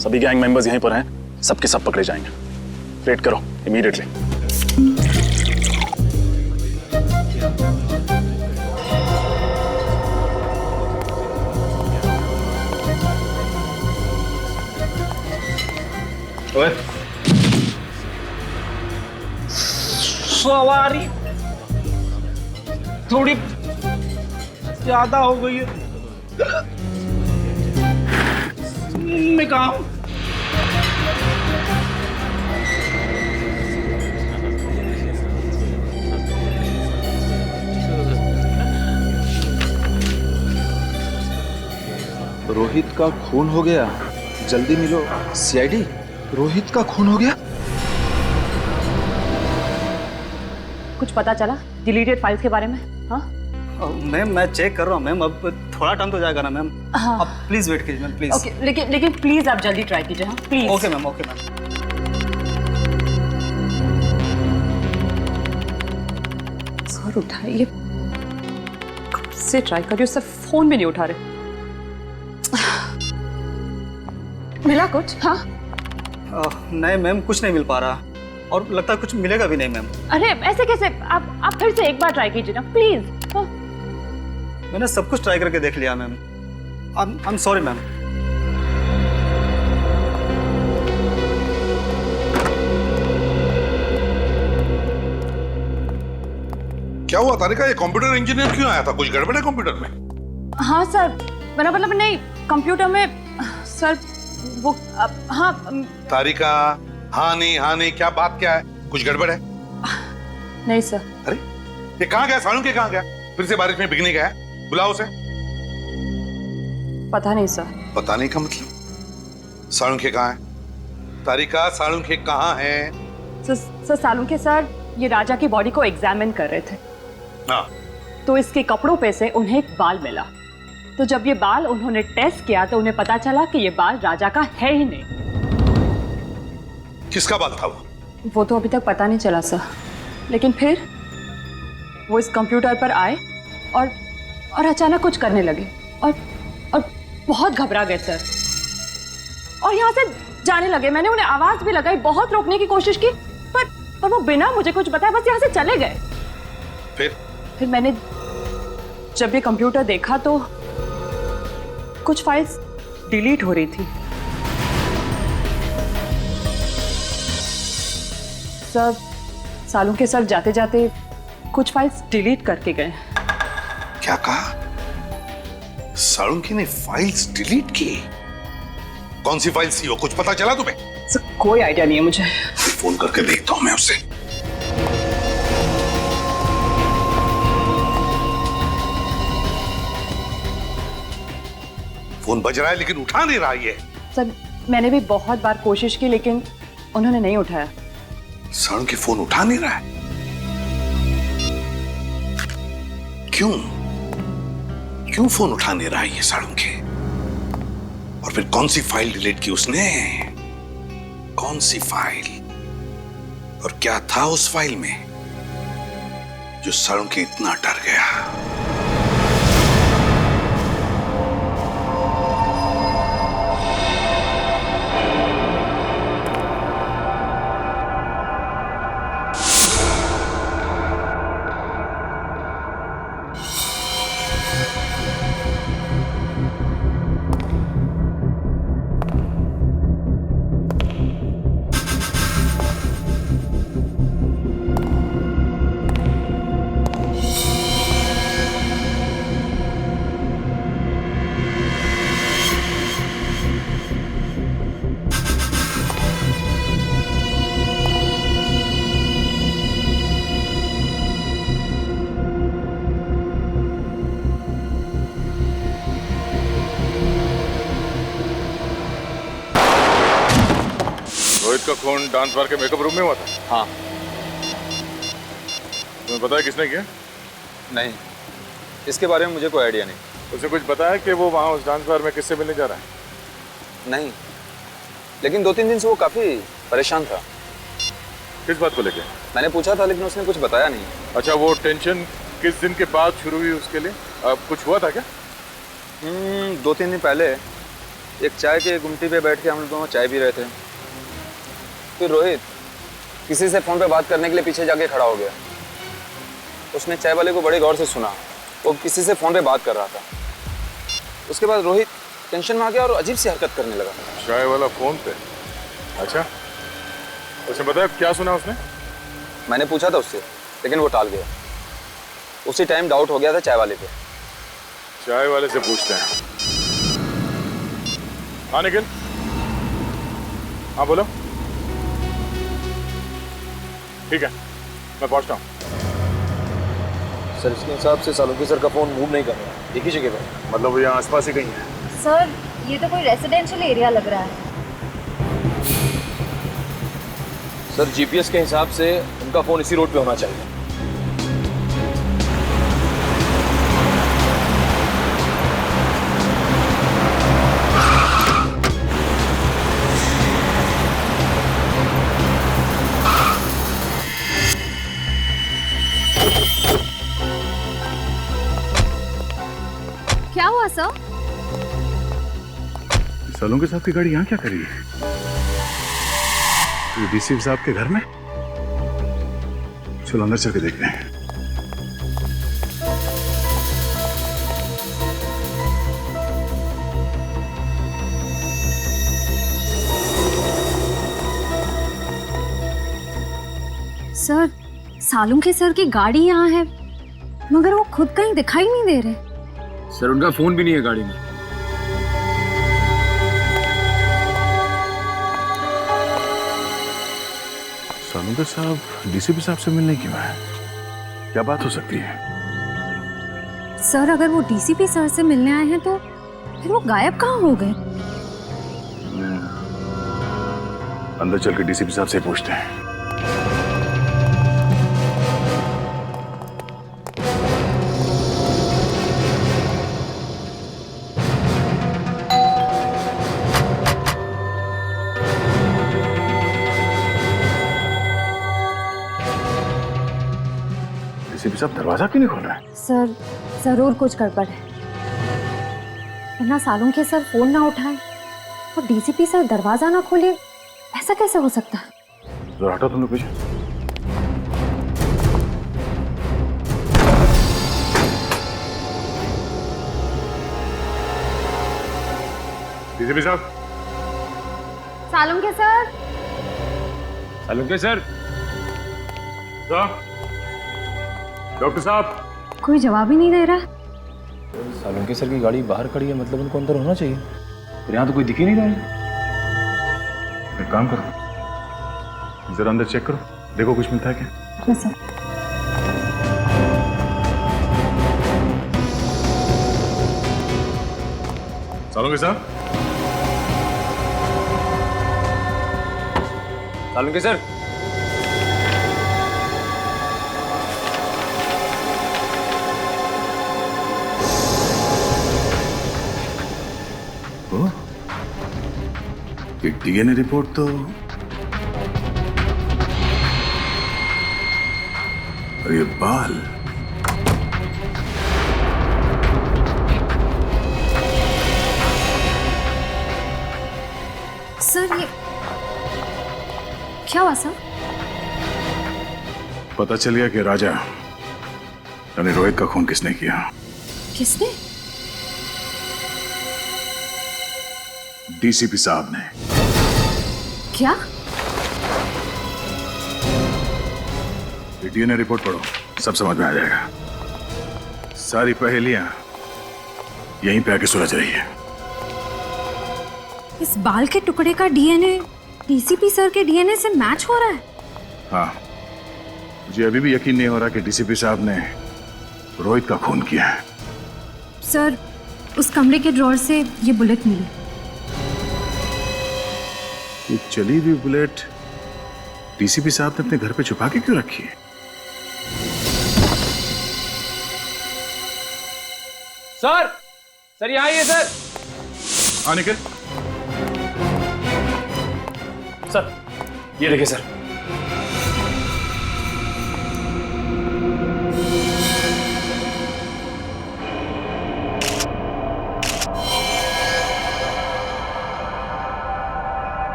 सभी गैंग मेंबर्स यहीं पर हैं, सबके सब पकड़े जाएंगे। वेट करो इमीडिएटली। ओए, सवारी थोड़ी ज्यादा हो गई है। मैं काम रोहित का खून हो गया, जल्दी मिलो। सीआईडी, रोहित का खून हो गया। कुछ पता चला डिलीटेड फाइल्स के बारे में? हाँ मैम मैं चेक कर रहा हूँ मैम, अब थोड़ा टाइम तो जाएगा ना मैम। हाँ। आप प्लीज वेट कीजिए मैम, प्लीज। ओके, लेकिन प्लीज आप जल्दी ट्राई कीजिए। हाँ please. Okay ma'am, okay ma'am. Sir उठाइए, कब से ट्राई कर रही हूँ, सर फोन भी नहीं उठा रहे। मिला कुछ? हाँ नहीं मैम, कुछ नहीं मिल पा रहा और लगता है कुछ मिलेगा भी नहीं मैम। अरे ऐसे कैसे? आप फिर से एक बार ट्राई कीजिए ना प्लीज। हाँ? मैंने सब कुछ ट्राई करके देख लिया ma'am. I am sorry ma'am. क्या हुआ तारिका, ये कंप्यूटर इंजीनियर क्यों आया था? कुछ गड़बड़ है कंप्यूटर में? हाँ सर, मेरा मतलब नहीं, कंप्यूटर में सर वो हाँ। तारिका, हाँ नहीं, क्या बात क्या है? कुछ गड़बड़ है? नहीं सर। अरे ये कहाँ गया? सालू के कहाँ गया? फिर से बारिश में भीगने गया? बुलाओ उसे। पता नहीं सर। पता नहीं का मतलब? सालुंखे कहाँ है? तारिका, सालुंखे कहाँ है? सर सालुंखे सर ये राजा की बॉडी को एग्जामिन कर रहे थे। हाँ। तो इसके कपड़ों पे से उन्हें एक बाल मिला। तो जब ये बाल उन्होंने टेस्ट किया तो उन्हें पता चला कि ये बाल राजा का है ही नहीं। किसका बाल था वो? वो तो अभी तक पता नहीं चला सर, लेकिन फिर वो इस कंप्यूटर पर आए और अचानक कुछ करने लगे और बहुत घबरा गए सर और यहाँ से जाने लगे। मैंने उन्हें आवाज भी लगाई, बहुत रोकने की कोशिश की, पर वो बिना मुझे कुछ बताए बस यहाँ से चले गए। फिर मैंने जब ये कंप्यूटर देखा तो कुछ फाइल्स डिलीट हो रही थी। सर सालुंखे सर जाते जाते कुछ फाइल्स डिलीट करके गए। क्या कहा? सालुंखे ने फाइल्स डिलीट की? कौन सी फाइल्स थी वो? कुछ पता चला तुम्हें? सर कोई आइडिया नहीं है मुझे। फोन करके देखता हूं मैं उससे। फोन बज रहा है लेकिन उठा नहीं रहा ये। सर मैंने भी बहुत बार कोशिश की लेकिन उन्होंने नहीं उठाया। सालुंखे फोन उठा नहीं रहा है? क्यों फोन उठा नहीं रहा है ये सालुंखे? और फिर कौन सी फाइल डिलीट की उसने? कौन सी फाइल? और क्या था उस फाइल में जो सालुंखे इतना डर गया? रोहित का खून डांस बार के मेकअप रूम में हुआ था? हाँ। तुम्हें पता है किसने किया? नहीं, इसके बारे में मुझे कोई आइडिया नहीं। उसे कुछ पता है कि वो वहाँ उस डांस बार में किससे मिलने जा रहा है? नहीं, लेकिन 2-3 दिन से वो काफी परेशान था। किस बात को लेके? मैंने पूछा था लेकिन उसने कुछ बताया नहीं। अच्छा, वो टेंशन किस दिन के बाद शुरू हुई उसके लिए? कुछ हुआ था क्या? 2-3 दिन पहले एक चाय के गुमटी पे बैठ के हम लोग दोनों चाय पी रहे थे। फिर रोहित किसी से फोन पे बात करने के लिए पीछे जाके खड़ा हो गया। उसने चाय वाले को बड़े गौर से सुना, वो किसी से फोन पे बात कर रहा था। उसके बाद रोहित टेंशन में आ गया और अजीब सी हरकत करने लगा। चाय वाला फोन पे? अच्छा, उसने बताया क्या सुना उसने? मैंने पूछा था उससे लेकिन वो टाल गया। उसी टाइम डाउट हो गया था चाय वाले पे। चाय वाले से पूछते हैं। हाँ निखिल, हाँ बोलो। ठीक है, मैं पहुंचता हूँ। सर इसके हिसाब से सालुंखे सर का फोन मूव नहीं कर रहा, एक ही जगह पे। मतलब वो यहाँ आसपास ही कहीं है? सर ये तो कोई रेसिडेंशियल एरिया लग रहा है। सर जीपीएस के हिसाब से उनका फोन इसी रोड पे होना चाहिए। क्या हुआ सर? सालों के साथ की गाड़ी यहाँ क्या करी है? डीसीपी साहब के घर में? चलो अंदर चल के देखते हैं। सर, सालुंखे के सर की गाड़ी यहाँ है, मगर वो खुद कहीं दिखाई नहीं दे रहे। सर उनका फोन भी नहीं है गाड़ी में। सालुंखे साहब डीसीपी साहब से मिलने क्यों आए? क्या बात हो सकती है? सर अगर वो डीसीपी सर से मिलने आए हैं तो फिर वो गायब कहाँ हो गए? अंदर चल के डीसीपी साहब से पूछते हैं। डीसीपी साहब दरवाजा क्यों नहीं खोल रहा है? सर जरूर कुछ गड़बड़ है, वरना सालुंखे सर फोन ना उठाए और डीसीपी सर दरवाजा ना खोले, ऐसा कैसे हो सकता है? जरा हटो तुम लोग पीछे। डीसीपी साहब। Salunkhe sir. Salunkhe sir. Doctor साहब। कोई जवाब ही नहीं दे रहा। सालुंखे सर की गाड़ी बाहर खड़ी है, मतलब उनको अंदर होना चाहिए। पर यहाँ तो कोई दिख ही नहीं रहा है। एक काम करो, जरा अंदर चेक करो, देखो कुछ मिलता है क्या? Yes sir. सालुंखे साहब। सालुंखे सर। एक डीएनए रिपोर्ट तो और ये बाल, सर ये क्या हुआ सर? पता चल गया कि राजा यानी रोहित का खून किसने किया। किसने? डीसीपी साहब ने। क्या? डीएनए रिपोर्ट पढ़ो, सब समझ में आ जाएगा। सारी पहेलियां यहीं पे आके सुलझ रही है। इस बाल के टुकड़े का डीएनए डीसीपी सर के डीएनए से मैच हो रहा है? हाँ, मुझे अभी भी यकीन नहीं हो रहा कि डीसीपी साहब ने रोहित का खून किया है। सर उस कमरे के ड्रॉर से ये बुलेट मिली। ये चली हुई बुलेट डीसीपी साहब ने अपने घर पे छुपा के क्यों रखी है? सर यहाँ आइए सर। हाँ निकल। सर ये देखिए सर।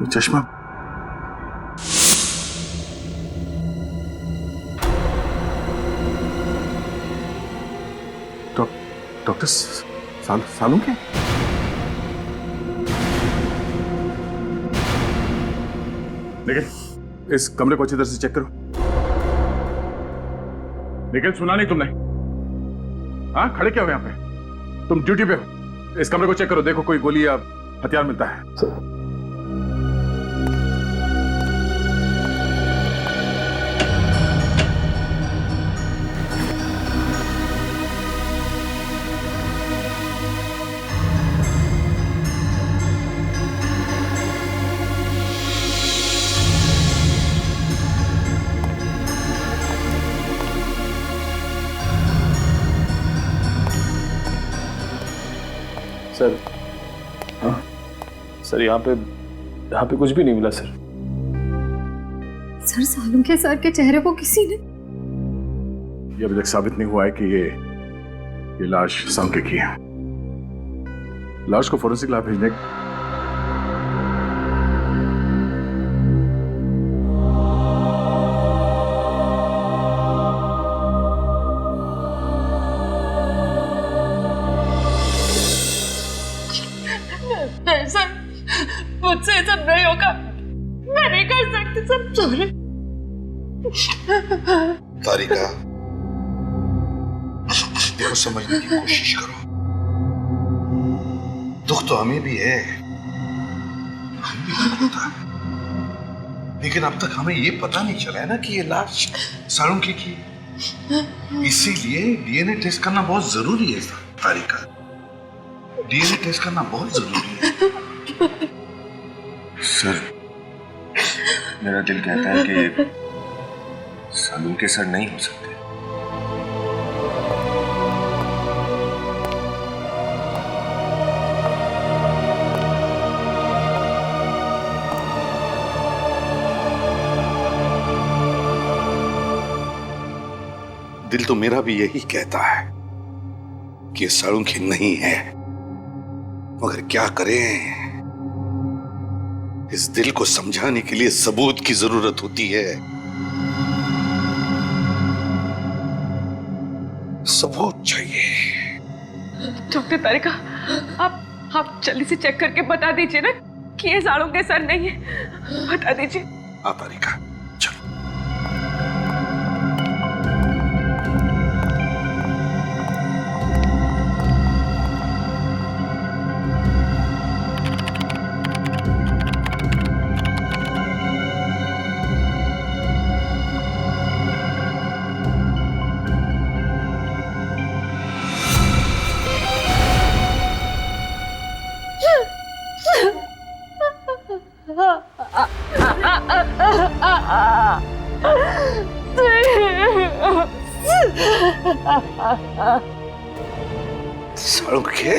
ये चश्मा डॉक्टर सालुंखे? निखिल इस कमरे को अच्छी तरह से चेक करो। निखिल सुना नहीं तुमने? हाँ खड़े क्या हो यहाँ पे? तुम ड्यूटी पे हो। इस कमरे को चेक करो, देखो कोई गोली या हथियार मिलता है। सर यहाँ पे कुछ भी नहीं मिला सर। सर सालुंखे सर के चेहरे को किसी ने ये अभी तक साबित नहीं हुआ है कि ये लाश सालुंखे की है। लाश को फोरेंसिक लैब भेजने नहीं सर, मुझसे ये सब नहीं होगा। मैं नहीं कर सकती सर, सॉरी। तारिका, देखो समझने की कोशिश करो। दुख तो हमें भी है, हमें भी दुख होता है, लेकिन अब तक हमें ये पता नहीं चला है ना कि ये लाश सालुंखे की। इसीलिए डीएनए टेस्ट करना बहुत जरूरी है तारिका। डीएनए टेस्ट करना बहुत जरूरी है। सर, मेरा दिल कहता है कि सालुंखे सर नहीं हो सकते। दिल तो मेरा भी यही कहता है कि सालुंखे नहीं है, मगर क्या करें, इस दिल को समझाने के लिए सबूत की जरूरत होती है। सबूत चाहिए। डॉक्टर तारिका, आप जल्दी से चेक करके बता दीजिए ना कि ये सालुंखे सर नहीं है। बता दीजिए। हाँ तारिका, सालुंखे,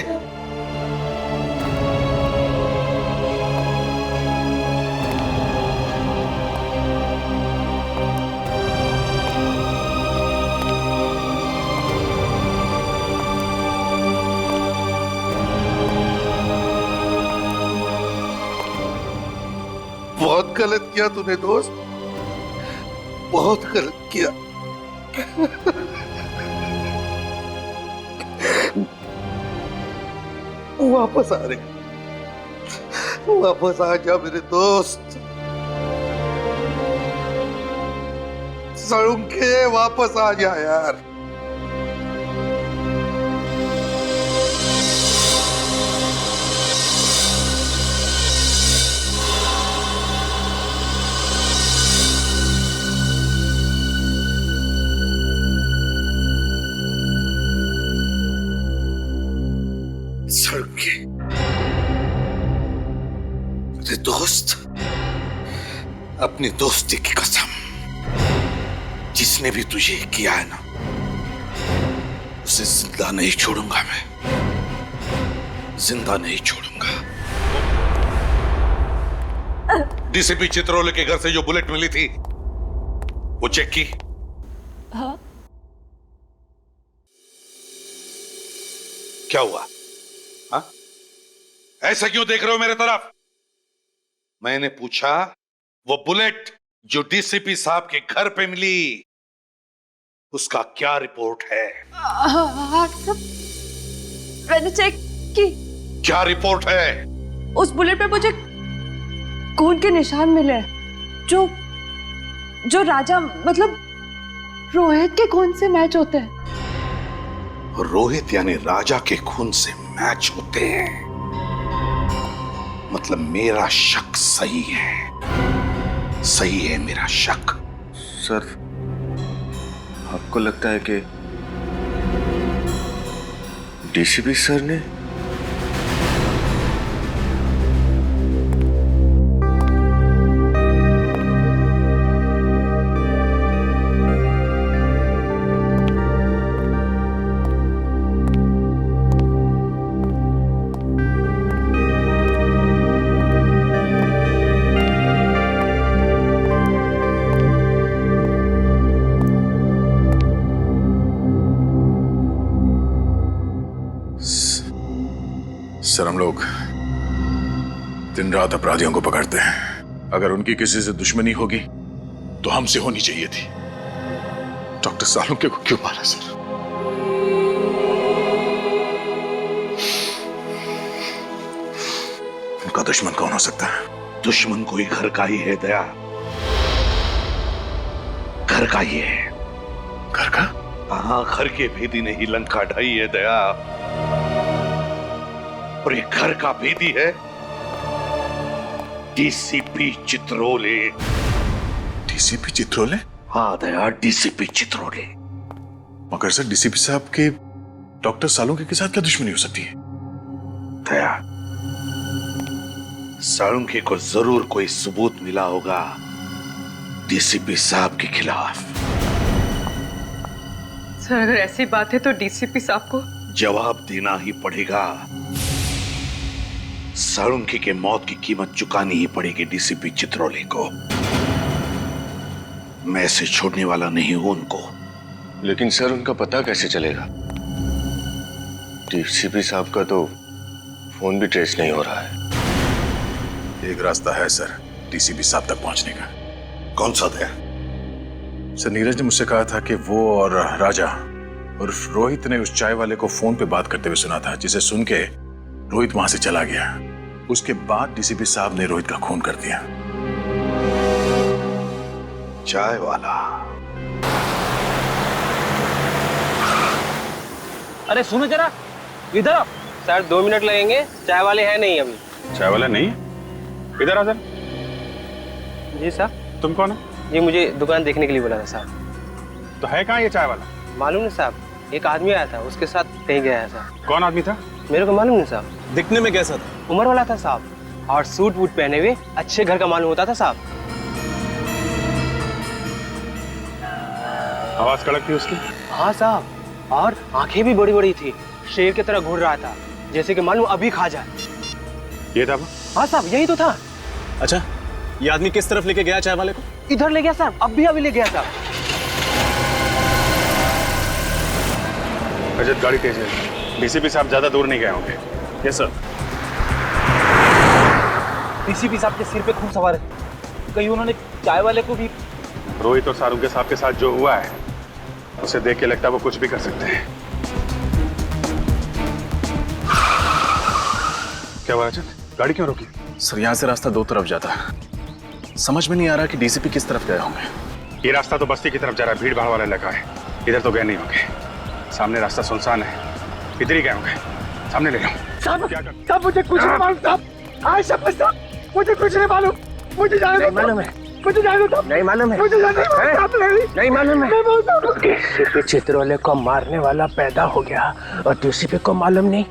बहुत गलत किया तूने दोस्त, बहुत गलत किया। वापस आ रहे, वापस आ जा मेरे दोस्त। सालुंखे, वापस आ जा यार। सालुंखे, मेरे दोस्त, अपनी दोस्ती की कसम, जिसने भी तुझे किया है ना, उसे जिंदा नहीं छोड़ूंगा मैं, जिंदा नहीं छोड़ूंगा। डीसीपी चित्रोले के घर से जो बुलेट मिली थी, वो चेक की? हाँ। क्या हुआ? हाँ? ऐसा क्यों देख रहे हो मेरे तरफ? मैंने पूछा, वो बुलेट जो डीसीपी साहब के घर पे मिली, उसका क्या रिपोर्ट है? हाँ, सब मैंने चेक की। क्या रिपोर्ट है? उस बुलेट पे मुझे खून के निशान मिले, जो राजा मतलब रोहित के खून से मैच होते हैं। रोहित यानी राजा के खून से मैच होते हैं, मतलब मेरा शक सही है, सही है मेरा शक। सर, आपको लगता है कि डीसीपी सर ने? सर, हम लोग दिन रात अपराधियों को पकड़ते हैं। अगर उनकी किसी से दुश्मनी होगी तो हमसे होनी चाहिए थी। डॉक्टर सालुंके को क्यों मारा सर? उनका दुश्मन कौन हो सकता है? दुश्मन कोई घर का ही है दया, घर का ही है। घर का? हाँ, घर के भेदी ने ही लंका ढाई है दया, और ये घर का भेदी है डीसीपी चित्रोले। डीसीपी चित्रोले? हाँ दया, डीसीपी चित्रोले। मगर सर, डीसीपी साहब के डॉक्टर सालुंके के साथ क्या दुश्मनी हो सकती है? दया, सालुंके को जरूर कोई सबूत मिला होगा डीसीपी साहब के खिलाफ। सर, अगर ऐसी बात है तो डीसीपी साहब को जवाब देना ही पड़ेगा। सालुंके के मौत की कीमत चुकानी ही पड़ेगी डीसीपी चित्रोले को। मैं इसे छोड़ने वाला नहीं हूं उनको। लेकिन सर, उनका पता कैसे चलेगा? डीसीपी साहब का तो फोन भी ट्रेस नहीं हो रहा है। एक रास्ता है सर डीसीपी साहब तक पहुंचने का। कौन सा दया? सर, नीरज ने मुझसे कहा था कि वो और राजा और रोहित ने उस चाय वाले को फोन पे बात करते हुए सुना था, जिसे सुन के रोहित वहां से चला गया। उसके बाद डीसीपी साहब ने रोहित का खून कर दिया। चाय वाला? अरे सुनो जरा, इधर आओ। सर 2 मिनट लगेंगे, चाय वाले हैं नहीं अभी। चाय वाला नहीं है? इधर आ सर। जी साहब। तुम कौन है? ये मुझे दुकान देखने के लिए बोला था साहब। तो है कहाँ ये चाय वाला? मालूम नहीं साहब, एक आदमी आया था, उसके साथ कहीं गया था। कौन आदमी था? मेरे को मालूम नहीं साहब। दिखने में कैसा था? उम्र वाला था साहब, और सूट वूट पहने हुए अच्छे घर का मालूम होता था साहब। आवाज कड़क थी उसकी? हाँ साहब, और आंखें भी बड़ी बड़ी थी, शेर की तरह घूर रहा था, जैसे कि मालूम अभी खा जाए। ये था वो? हाँ साहब, यही तो था। अच्छा, ये आदमी किस तरफ लेके गया चाय वाले को? इधर ले गया साहब, अभी ले गया साहब। रजत, गाड़ी तेज है। डीसीपी साहब ज्यादा दूर नहीं गए होंगे। Yes sir. डीसीपी साहब के सिर पे खून सवार है, कहीं उन्होंने चाय वाले को भी। रोहित और सालुंके साहब के साथ जो हुआ है, उसे देख के लगता है वो कुछ भी कर सकते हैं। क्या हुआ रजत, गाड़ी क्यों रोकी? सर, यहाँ से रास्ता 2 तरफ जाता है, समझ में नहीं आ रहा कि डीसीपी किस तरफ गए होंगे। ये रास्ता तो बस्ती की तरफ जा रहा है, भीड़ भाड़ वाला इलाका है। इधर तो गए नहीं होंगे। सामने रास्ता सुनसान है, इधर ही गए होंगे। सामने ले लो। साहब, साहब मुझे कुछ नहीं मालूम साहब। आज साहब, मुझे कुछ नहीं मालूम। मुझे जाने दो। मालूम है? मुझे जाने दो। नहीं मालूम है? मुझे जाने दो। नहीं मालूम है? डीसीपी चित्रोले को मारने वाला पैदा हो गया और डीसीपी को मालूम नहीं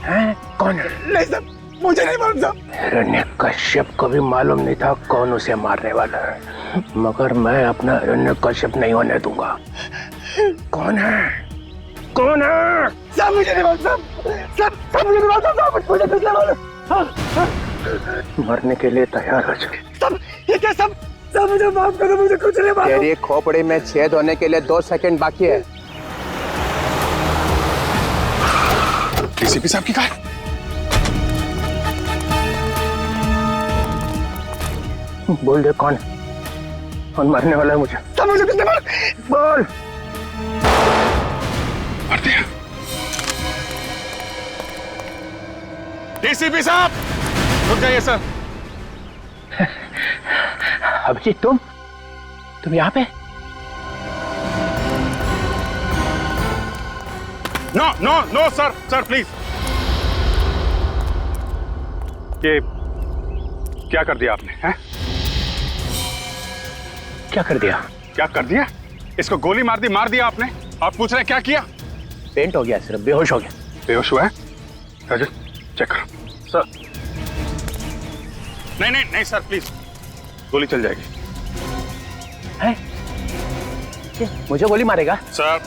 है कौन है? नहीं साहब, मुझे नहीं मालूम साहब। हिरण्यकश्यप को भी मालूम नहीं था कौन उसे मारने वाला है, मगर मैं अपना हिरण्यकश्यप नहीं होने दूंगा। कौन है? कौन है? साहब मुझे नहीं मालूम साहब। साहब मुझे नहीं मालूम साहब। मुझे कुछ नहीं मालूम। मरने के लिए तैयार हो चुके। साहब ये क्या साहब? साहब मुझे माफ करो, मुझे कुछ नहीं मालूम। तेरी खोपड़ी में छेद होने के लिए 2 सेकंड बाकी है। डीसीपी साहब की कार? बोल दे कौन मरने वाला है मुझे। साहब मुझे कुछ नहीं मालूम। बोल। मार दिया। डीसीपी साहब रुक जाइए सर। अभिजीत, तुम यहाँ पे? No no no sir, sir please. ये क्या कर दिया आपने? हैं? क्या कर दिया? क्या कर दिया? इसको गोली मार दिया आपने, आप पूछ रहे हैं क्या किया? पेंट हो गया, सिर्फ बेहोश हो गया। बेहोश हुआ है? रजत चेक करो। सर नहीं सर प्लीज, गोली चल जाएगी। है? मुझे गोली मारेगा? सर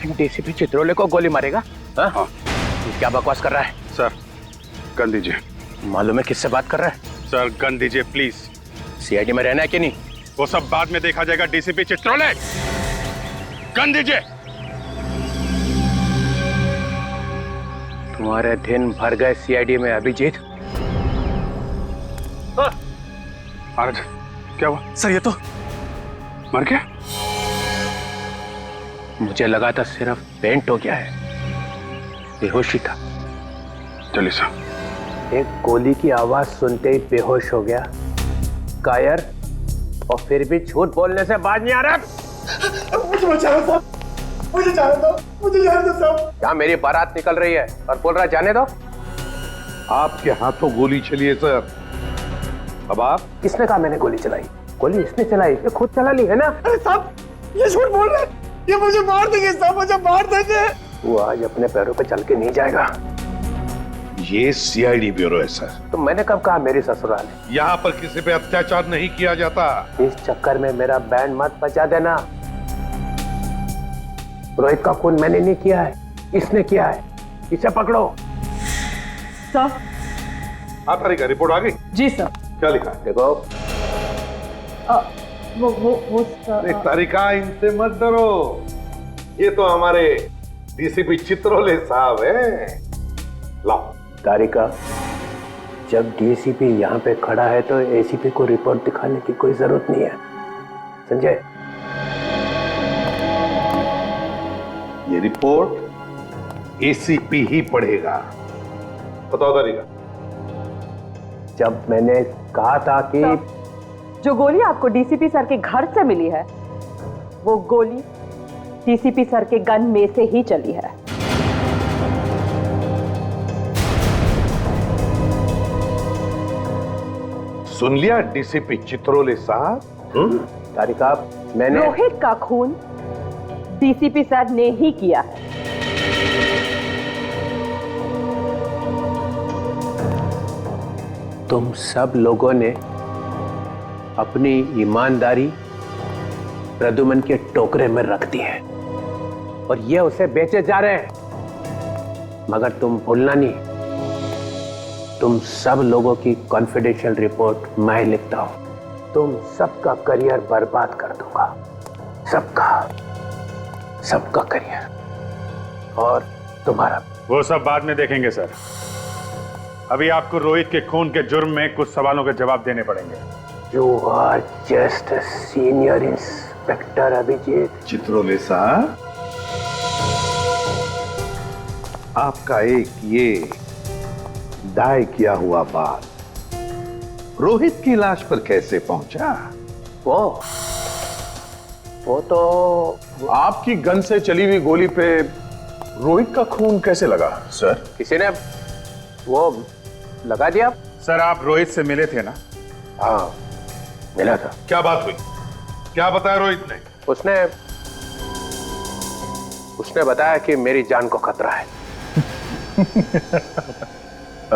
डीसीपी चित्रोले को गोली मारेगा? हाँ। क्या बकवास कर रहा है? सर गन दीजिए। मालूम है किससे बात कर रहा है? सर गन दीजिए प्लीज। सीआईडी में रहना है कि नहीं? वो सब बाद में देखा जाएगा। डीसीपी चित्रोले गन दीजिए। तुम्हारे दिन भर गए सीआईडी में अभिजीत। महाराज क्या हुआ सर? ये तो मर गया। मुझे लगा था सिर्फ पेंट हो गया है, बेहोशी था। चलिए साहब। एक गोली की आवाज सुनते ही बेहोश हो गया, कायर, और फिर भी झूठ बोलने से बाज नहीं आ रहा। मुझे बचाओ साहब, मुझे जाने दो, मुझे जाने दो साहब। क्या मेरी बारात निकल रही है और बोल रहा जाने दो? आपके हाथों गोली चली है सर। अब आप? किसने कहा मैंने गोली चलाई? गोली इसने चलाई, ये खुद चला ली है ना? अरे साहब ये झूठ बोल रहे हैं, ये मुझे मार देंगे साहब, मुझे मार देंगे। वो आज अपने पैरों पे चल के नहीं जाएगा। ये सीआईडी ब्यूरो है सर। तो मैंने कब कहा मेरी ससुराल है? यहाँ पर किसी पे अत्याचार नहीं किया जाता। इस चक्कर में मेरा बैंड मत बजा देना। रोहित का खून मैंने नहीं किया है, इसने किया है। इसे पकड़ो। सर। हाँ तारिका, रिपोर्ट आ गई? जी सर। क्या लिखा? देखो। वो तारिका, इनसे मत डरो, ये तो हमारे डीसीपी चित्रोले साहब हैं। लाओ। तारिका, जब डीसीपी यहाँ पे खड़ा है तो एसीपी को रिपोर्ट दिखाने की कोई जरूरत नहीं है, समझे? ये रिपोर्ट एसीपी ही पढ़ेगा। बताओ तारिका। जब मैंने कहा था कि जो गोली आपको डीसीपी सर के घर से मिली है, वो गोली डीसीपी सर के गन में से ही चली है। सुन लिया डीसीपी चित्रोले साहब? तारिका, मैंने रोहित का खून डीसीपी सर ने ही किया है। तुम सब लोगों ने अपनी ईमानदारी प्रद्युमन के टोकरे में रख दी है और ये उसे बेचे जा रहे हैं। मगर तुम भूलना नहीं, तुम सब लोगों की कॉन्फिडेंशियल रिपोर्ट मैं लिखता हूं। तुम सबका करियर बर्बाद कर दूंगा, सबका करियर और तुम्हारा। वो सब बाद में देखेंगे सर। अभी आपको रोहित के खून के जुर्म में कुछ सवालों के जवाब देने पड़ेंगे। You are just a senior inspector, Abhijit. Chitrole साहब, आपका एक ये दाय किया हुआ बात रोहित की लाश पर कैसे पहुंचा? वो तो आपकी गन से चली हुई गोली पे रोहित का खून कैसे लगा सर? किसी ने वो लगा दिया। सर आप रोहित से मिले थे ना? हाँ मिला था। क्या बात हुई? क्या बताया रोहित ने? उसने बताया कि मेरी जान को खतरा है।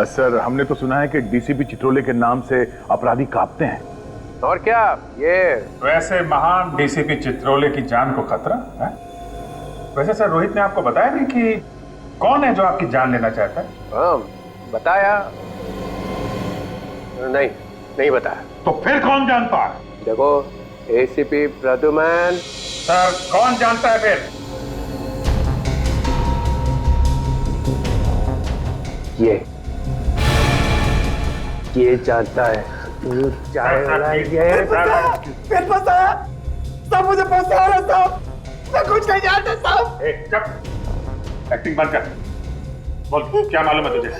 सर हमने तो सुना है कि डीसीपी चित्रोले के नाम से अपराधी कांपते हैं। और क्या ये वैसे महान डीसीपी चित्रोले की जान को खतरा है? वैसे सर रोहित ने आपको बताया नहीं कि कौन है जो आपकी जान लेना चाहता है? हाँ बताया नहीं बताया। तो फिर कौन जानता है? देखो एसीपी प्रद्युमन। सर कौन जानता है फिर? ये जानता है। फिर फंसाया सब, मुझे फंसा रहा साहब, मैं कुछ नहीं जानता साहब। एक्टिंग बंद कर, बोल क्या मालूम है तुझे?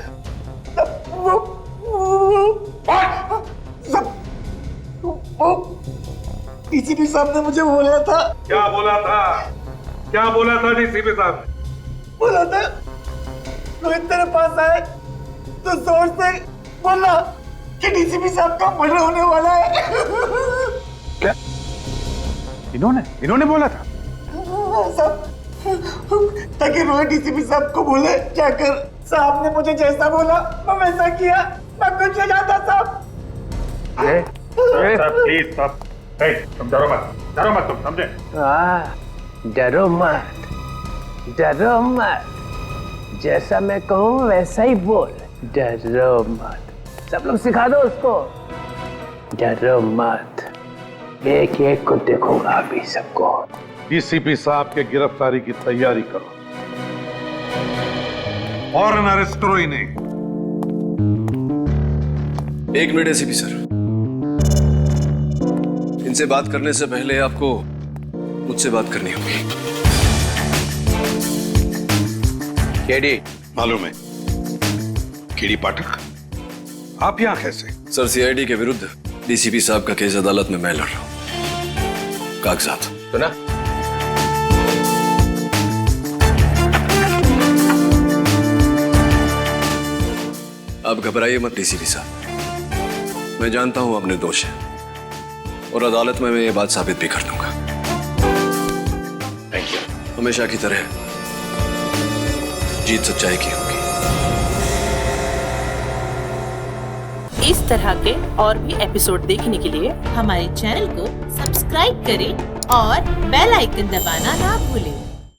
डीसीपी साहब ने मुझे बोला था। क्या बोला था? क्या बोला था डीसीपी साहब ने? बोला था रोहित तेरे पास आए तो जोर से बोला कि डीसीपी साहब का मर्डर होने वाला है। क्या इन्होंने बोला था? साहब ताकि रोहित डीसीपी साहब को बोले जाकर साहब ने मुझे जैसा बोला मैं वैसा किया, मैं कुछ नहीं जानता साहब। प्लीज साहब, तुम डरो मत तुम समझे? डरो मत, जैसा मैं कहूँ वैसा ही बोल। डरो मत, सब लोग सिखा दो उसको। डरो मत, एक एक को देखूंगा अभी सबको। डीसीपी साहब के गिरफ्तारी की तैयारी करो। फौरन अरेस्ट करो इन्हें। एक मिनट एसीपी सर, इनसे बात करने से पहले आपको मुझसे बात करनी होगी। केडी मालूम है, केडी पाठक, आप यहां कैसे? सर, सीआईडी के विरुद्ध डीसीपी साहब का केस अदालत में मैं लड़ रहा हूं। कागजात तो ना आप घबराइए मत डीसीपी साहब, मैं जानता हूं अपने दोष है और अदालत में मैं ये बात साबित भी कर दूंगा। Thank you. हमेशा की तरह जीत सच्चाई की होगी। इस तरह के और भी एपिसोड देखने के लिए हमारे चैनल को सब्सक्राइब करें और बेल आइकन दबाना ना भूलें।